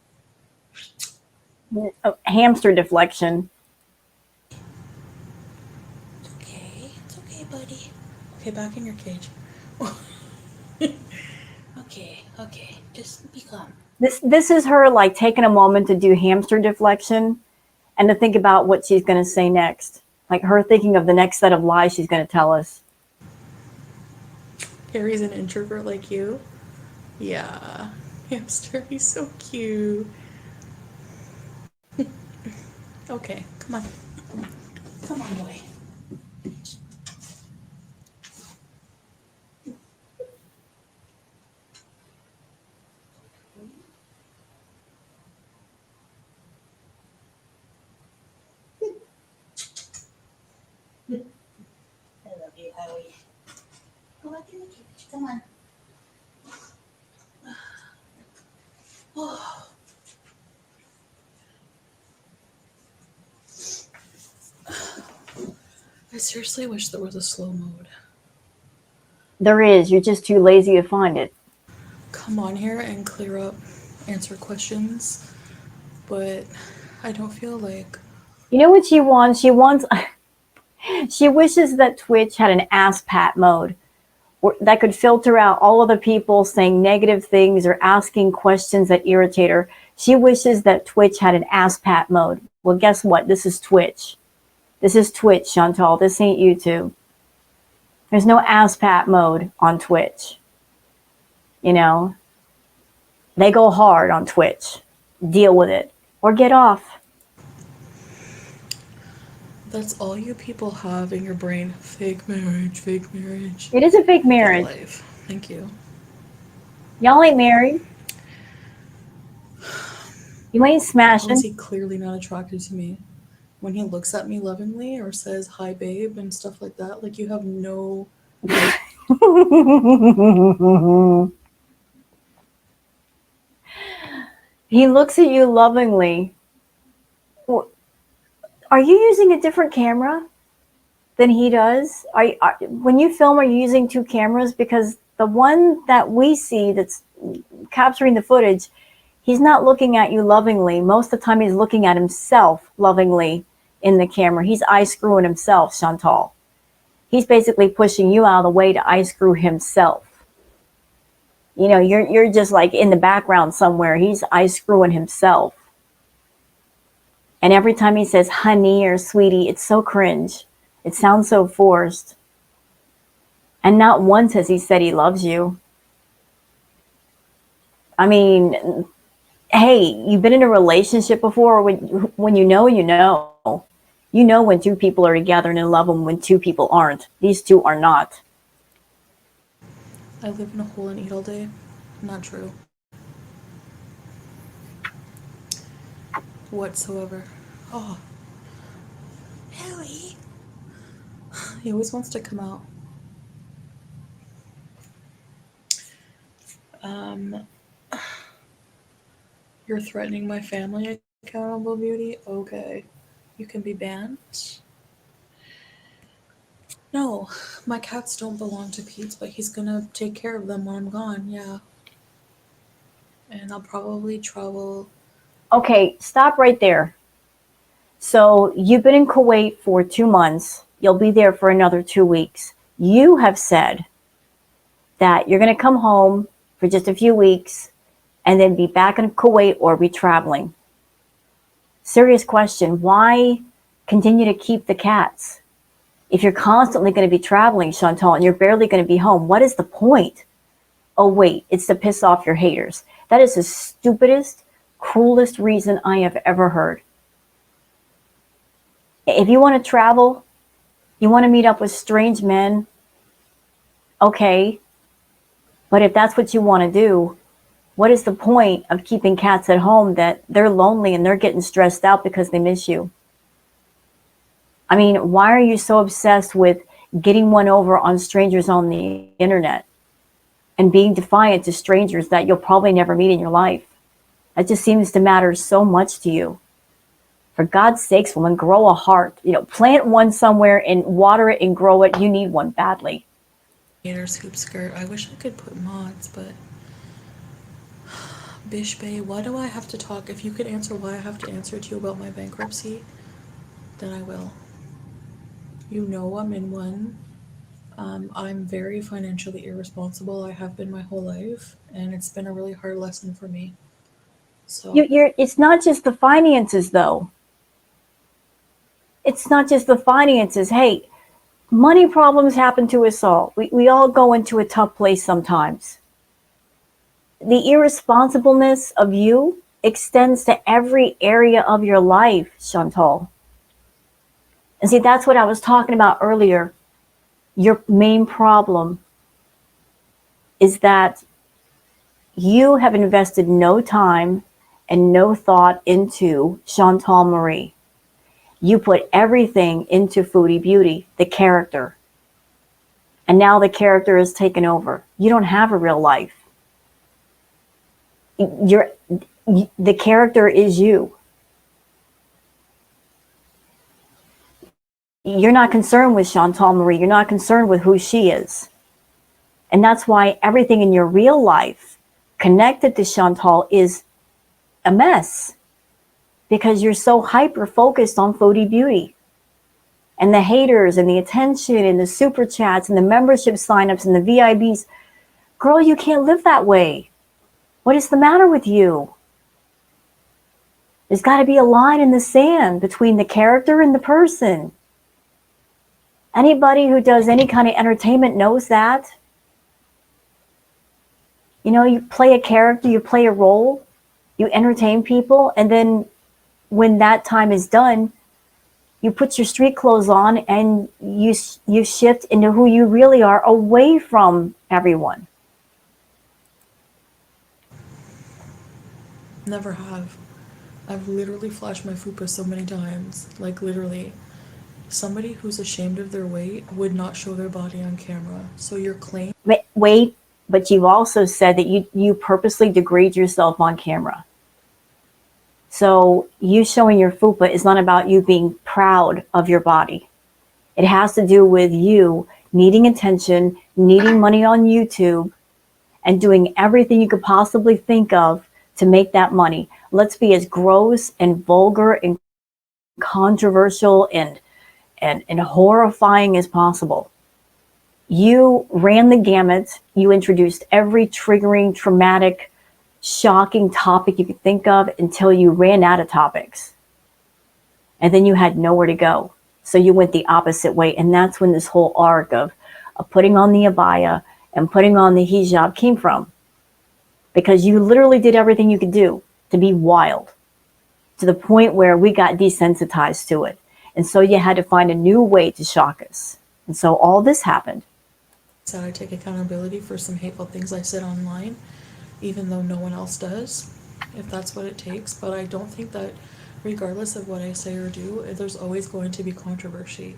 Oh, hamster deflection. It's okay, buddy. Okay, back in your cage. Okay, just be calm. This is her like taking a moment to do hamster deflection and to think about what she's going to say next. Like her thinking of the next set of lies she's going to tell us. Harry's an introvert like you? Yeah. Hamster, he's so cute. Okay, come on. Come on, boy. I love you, Howie. Go back in the cage. Come on. Oh. I seriously wish there was a slow mode. There is. You're just too lazy to find it. Come on here and clear up, answer questions, but I don't feel like. You know what she wants? She wants. She wishes that Twitch had an ask Pat mode that could filter out all other people saying negative things or asking questions that irritate her. She wishes that Twitch had an ask Pat mode. Well, guess what? This is Twitch. This is Twitch, Chantal. This ain't YouTube. There's no ask Pat mode on Twitch. You know, they go hard on Twitch. Deal with it or get off. That's all you people have in your brain. Fake marriage, fake marriage. It is a fake Get marriage. life. Thank you. Y'all ain't married. You ain't How is smashing. he clearly not attracted to me? When he looks at me lovingly or says hi babe and stuff like that, like you have no. He looks at you lovingly. Are you using a different camera than he does? When you film, are you using two cameras? Because the one that we see that's capturing the footage, he's not looking at you lovingly. Most of the time he's looking at himself lovingly in the camera. He's eye screwing himself, Chantal. He's basically pushing you out of the way to eye screw himself. You know, you're just like in the background somewhere. He's eye screwing himself. And every time he says honey or sweetie, it's so cringe. It sounds so forced. And not once has he said he loves you. I mean, hey, you've been in a relationship before. When you know, you know. You know when two people are together and in love and when two people aren't. These two are not. I live in a hole and eat all day. Not true. Whatsoever. Oh. Harry. He always wants to come out. You're threatening my family, Accountable Beauty? Okay. You can be banned. No, my cats don't belong to Pete, but he's gonna take care of them when I'm gone, yeah. And I'll probably travel. Okay, stop right there. So you've been in Kuwait for 2 months. You'll be there for another 2 weeks. You have said that you're going to come home for just a few weeks and then be back in Kuwait or be traveling. Serious question. Why continue to keep the cats? If you're constantly going to be traveling, Chantal, and you're barely going to be home, what is the point? Oh, wait, it's to piss off your haters. That is the stupidest, cruelest reason I have ever heard. If you want to travel, you want to meet up with strange men, okay. But if that's what you want to do, what is the point of keeping cats at home that they're lonely and they're getting stressed out because they miss you? I mean, why are you so obsessed with getting one over on strangers on the internet and being defiant to strangers that you'll probably never meet in your life? That just seems to matter so much to you. For God's sakes, woman, grow a heart. Plant one somewhere and water it and grow it. You need one badly. Haters hoop skirt. I wish I could put mods, but Bish Bay, why do I have to talk? If you could answer why I have to answer to you about my bankruptcy, then I will. You know I'm in one. I'm very financially irresponsible. I have been my whole life, and it's been a really hard lesson for me. So It's not just the finances, though. It's not just the finances. Hey, money problems happen to us all. We all go into a tough place sometimes. The irresponsibleness of you extends to every area of your life, Chantal. And see, that's what I was talking about earlier. Your main problem is that you have invested no time and no thought into Chantal Marie. You put everything into Foodie Beauty, the character. And now the character is taken over. You don't have a real life. The character is you. You're not concerned with Chantal Marie. You're not concerned with who she is. And that's why everything in your real life connected to Chantal is a mess. Because you're so hyper focused on Foodie Beauty. And the haters and the attention and the super chats and the membership signups and the VIBs. Girl, you can't live that way. What is the matter with you? There's got to be a line in the sand between the character and the person. Anybody who does any kind of entertainment knows that. You play a character, you play a role, you entertain people, and then when that time is done, you put your street clothes on and you shift into who you really are away from everyone. never have. I've literally flashed my fupa so many times. Like, literally. Somebody who's ashamed of their weight would not show their body on camera. So your claim... Wait, but you've also said that you purposely degrade yourself on camera. So you showing your fupa is not about you being proud of your body. It has to do with you needing attention, needing money on YouTube, and doing everything you could possibly think of to make that money. Let's be as gross and vulgar and controversial and horrifying as possible. You ran the gamut. You introduced every triggering, traumatic, shocking topic you could think of until you ran out of topics. And then you had nowhere to go. So you went the opposite way. And that's when this whole arc of putting on the abaya and putting on the hijab came from. Because you literally did everything you could do to be wild, to the point where we got desensitized to it. And so you had to find a new way to shock us. And so all this happened. Said I take accountability for some hateful things I said online, even though no one else does, if that's what it takes. But I don't think that regardless of what I say or do, there's always going to be controversy.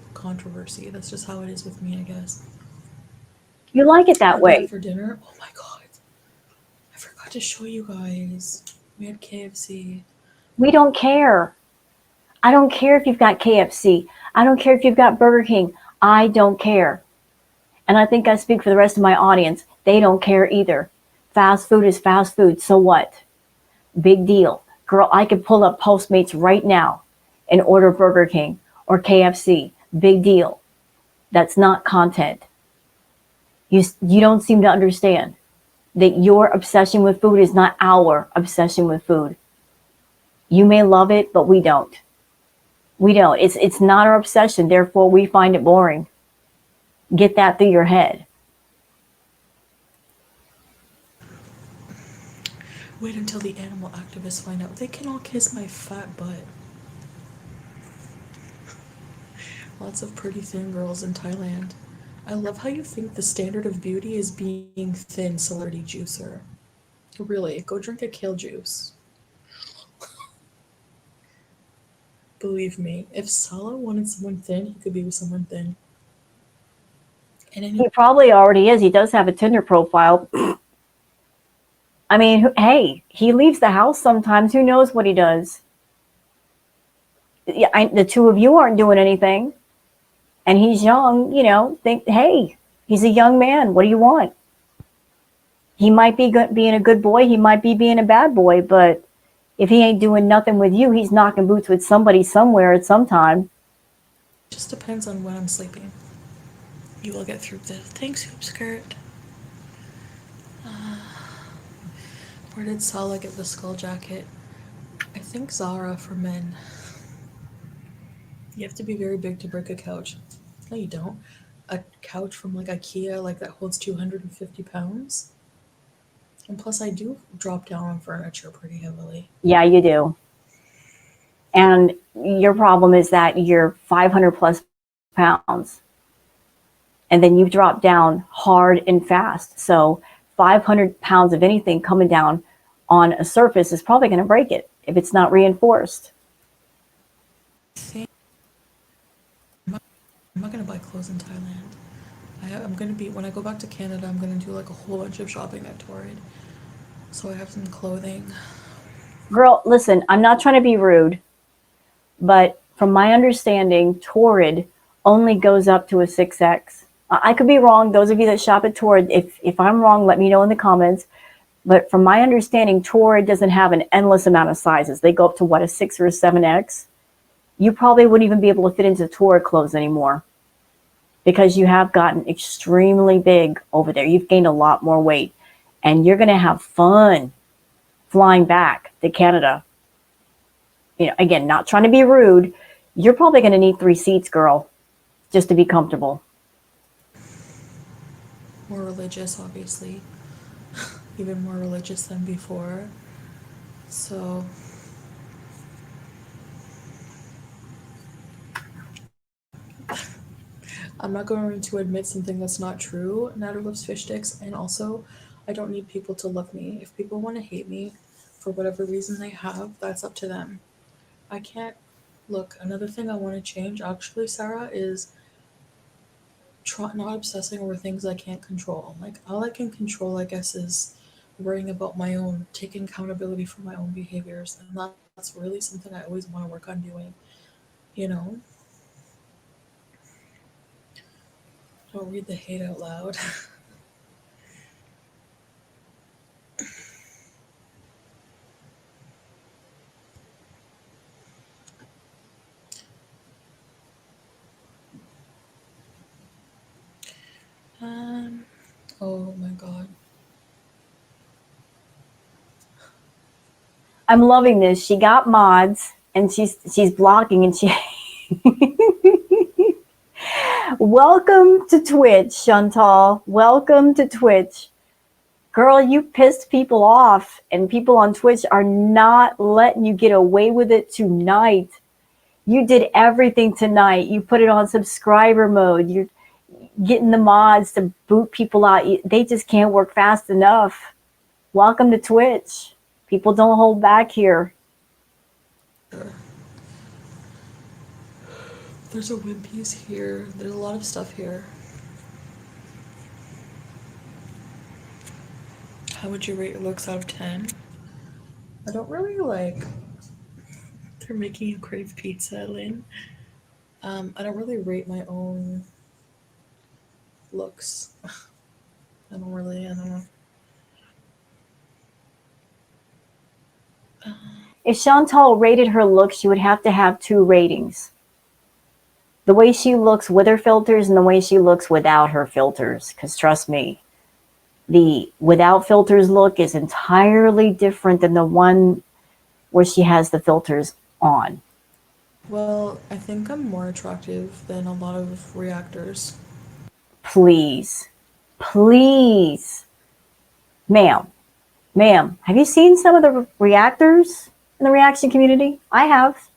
That's just how it is with me, I guess. You like it that way. For dinner, oh my god, I forgot to show you guys. We had KFC. We don't care. I don't care if you've got KFC. I don't care if you've got Burger King. I don't care. And I think I speak for the rest of my audience. They don't care either. Fast food is fast food. So what? Big deal. Girl, I could pull up Postmates right now and order Burger King or KFC. Big deal. That's not content. You don't seem to understand that your obsession with food is not our obsession with food. You may love it, but we don't. We don't. It's not our obsession, therefore we find it boring. Get that through your head. Wait until the animal activists find out. They can all kiss my fat butt. Lots of pretty thin girls in Thailand. I love how you think the standard of beauty is being thin celebrity juicer. Really, go drink a kale juice. Believe me, if Salah wanted someone thin, he could be with someone thin. And He probably already is. He does have a Tinder profile. I mean, hey, he leaves the house sometimes. Who knows what he does? Yeah, the two of you aren't doing anything, and he's young. Think, hey, he's a young man. What do you want? He might be being a good boy. He might be being a bad boy. But if he ain't doing nothing with you, he's knocking boots with somebody somewhere at some time. just depends on when I'm sleeping. You will get through this. Thanks, Hoop Skirt. Where did Salah get the skull jacket? I think Zara for men. You have to be very big to break a couch. No, you don't. A couch from like IKEA, like that holds 250 pounds. And plus, I do drop down on furniture pretty heavily. Yeah, you do. And your problem is that you're 500 plus pounds. And then you drop down hard and fast. So 500 pounds of anything coming down on a surface is probably going to break it if it's not reinforced. I'm not gonna buy clothes in Thailand. I'm gonna be, when I go back to Canada, I'm gonna do like a whole bunch of shopping at Torrid. So I have some clothing. Girl, listen, I'm not trying to be rude, but from my understanding, Torrid only goes up to a 6X. I could be wrong. Those of you that shop at Torrid, if I'm wrong, let me know in the comments. But from my understanding, Torrid doesn't have an endless amount of sizes. They go up to, what, a 6 or a 7X? You probably wouldn't even be able to fit into Torrid clothes anymore because you have gotten extremely big over there. You've gained a lot more weight, and you're going to have fun flying back to Canada. Again, not trying to be rude. You're probably going to need 3 seats, girl, just to be comfortable. More religious, obviously. Even more religious than before. So I'm not going to admit something that's not true. Natter loves fish sticks, and also I don't need people to love me. If people want to hate me for whatever reason they have, that's up to them. I can't look. Another thing I want to change, actually, Sarah, is not obsessing over things I can't control. Like, all I can control, I guess, is worrying about my own, taking accountability for my own behaviors, and that's really something I always want to work on doing. Don't read the hate out loud. Oh my god. I'm loving this. She got mods, and she's blocking, and she. Welcome to Twitch, Chantal. Welcome to Twitch. Girl, you pissed people off, and people on Twitch are not letting you get away with it tonight. You did everything tonight. You put it on subscriber mode. You're getting the mods to boot people out. They just can't work fast enough. Welcome to Twitch. People don't hold back here. There's a Wimpy's here. There's a lot of stuff here. How would you rate your looks out of 10? I don't really like... They're making you crave pizza, Lynn. I don't really rate my own looks. I don't know. If Chantal rated her look, she would have to have 2 ratings. The way she looks with her filters and the way she looks without her filters. Because trust me, the without filters look is entirely different than the one where she has the filters on. Well, I think I'm more attractive than a lot of reactors. Please, please, ma'am, have you seen some of the reactors in the reaction community? I have.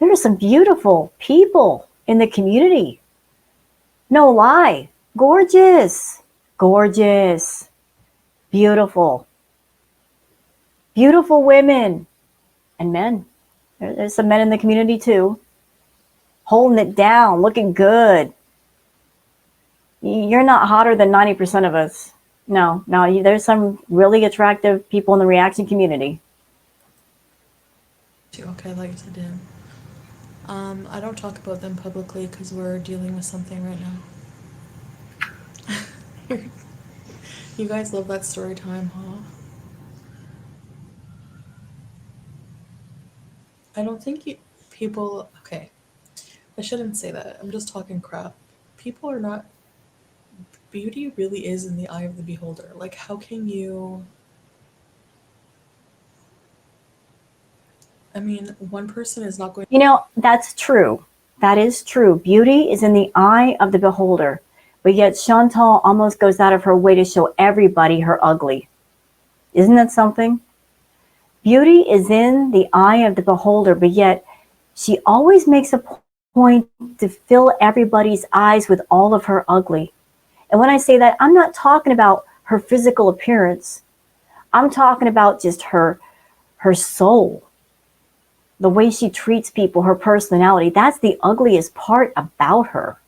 There are some beautiful people in the community. No lie. Gorgeous. Gorgeous. Beautiful. Beautiful women and men. There's some men in the community too. Holding it down, looking good. You're not hotter than 90% of us. No, there's some really attractive people in the reaction community. Okay, like I said, Dan. I don't talk about them publicly because we're dealing with something right now. You guys love that story time, huh? I don't think people. Okay, I shouldn't say that. I'm just talking crap. People are not. Beauty really is in the eye of the beholder. Like, how can you. I mean, one person is not going. You know, that's true. That is true. Beauty is in the eye of the beholder. But yet Chantal almost goes out of her way to show everybody her ugly. Isn't that something? Beauty is in the eye of the beholder, but yet she always makes a point to fill everybody's eyes with all of her ugly. And when I say that, I'm not talking about her physical appearance. I'm talking about just her soul. The way she treats people, her personality. That's the ugliest part about her.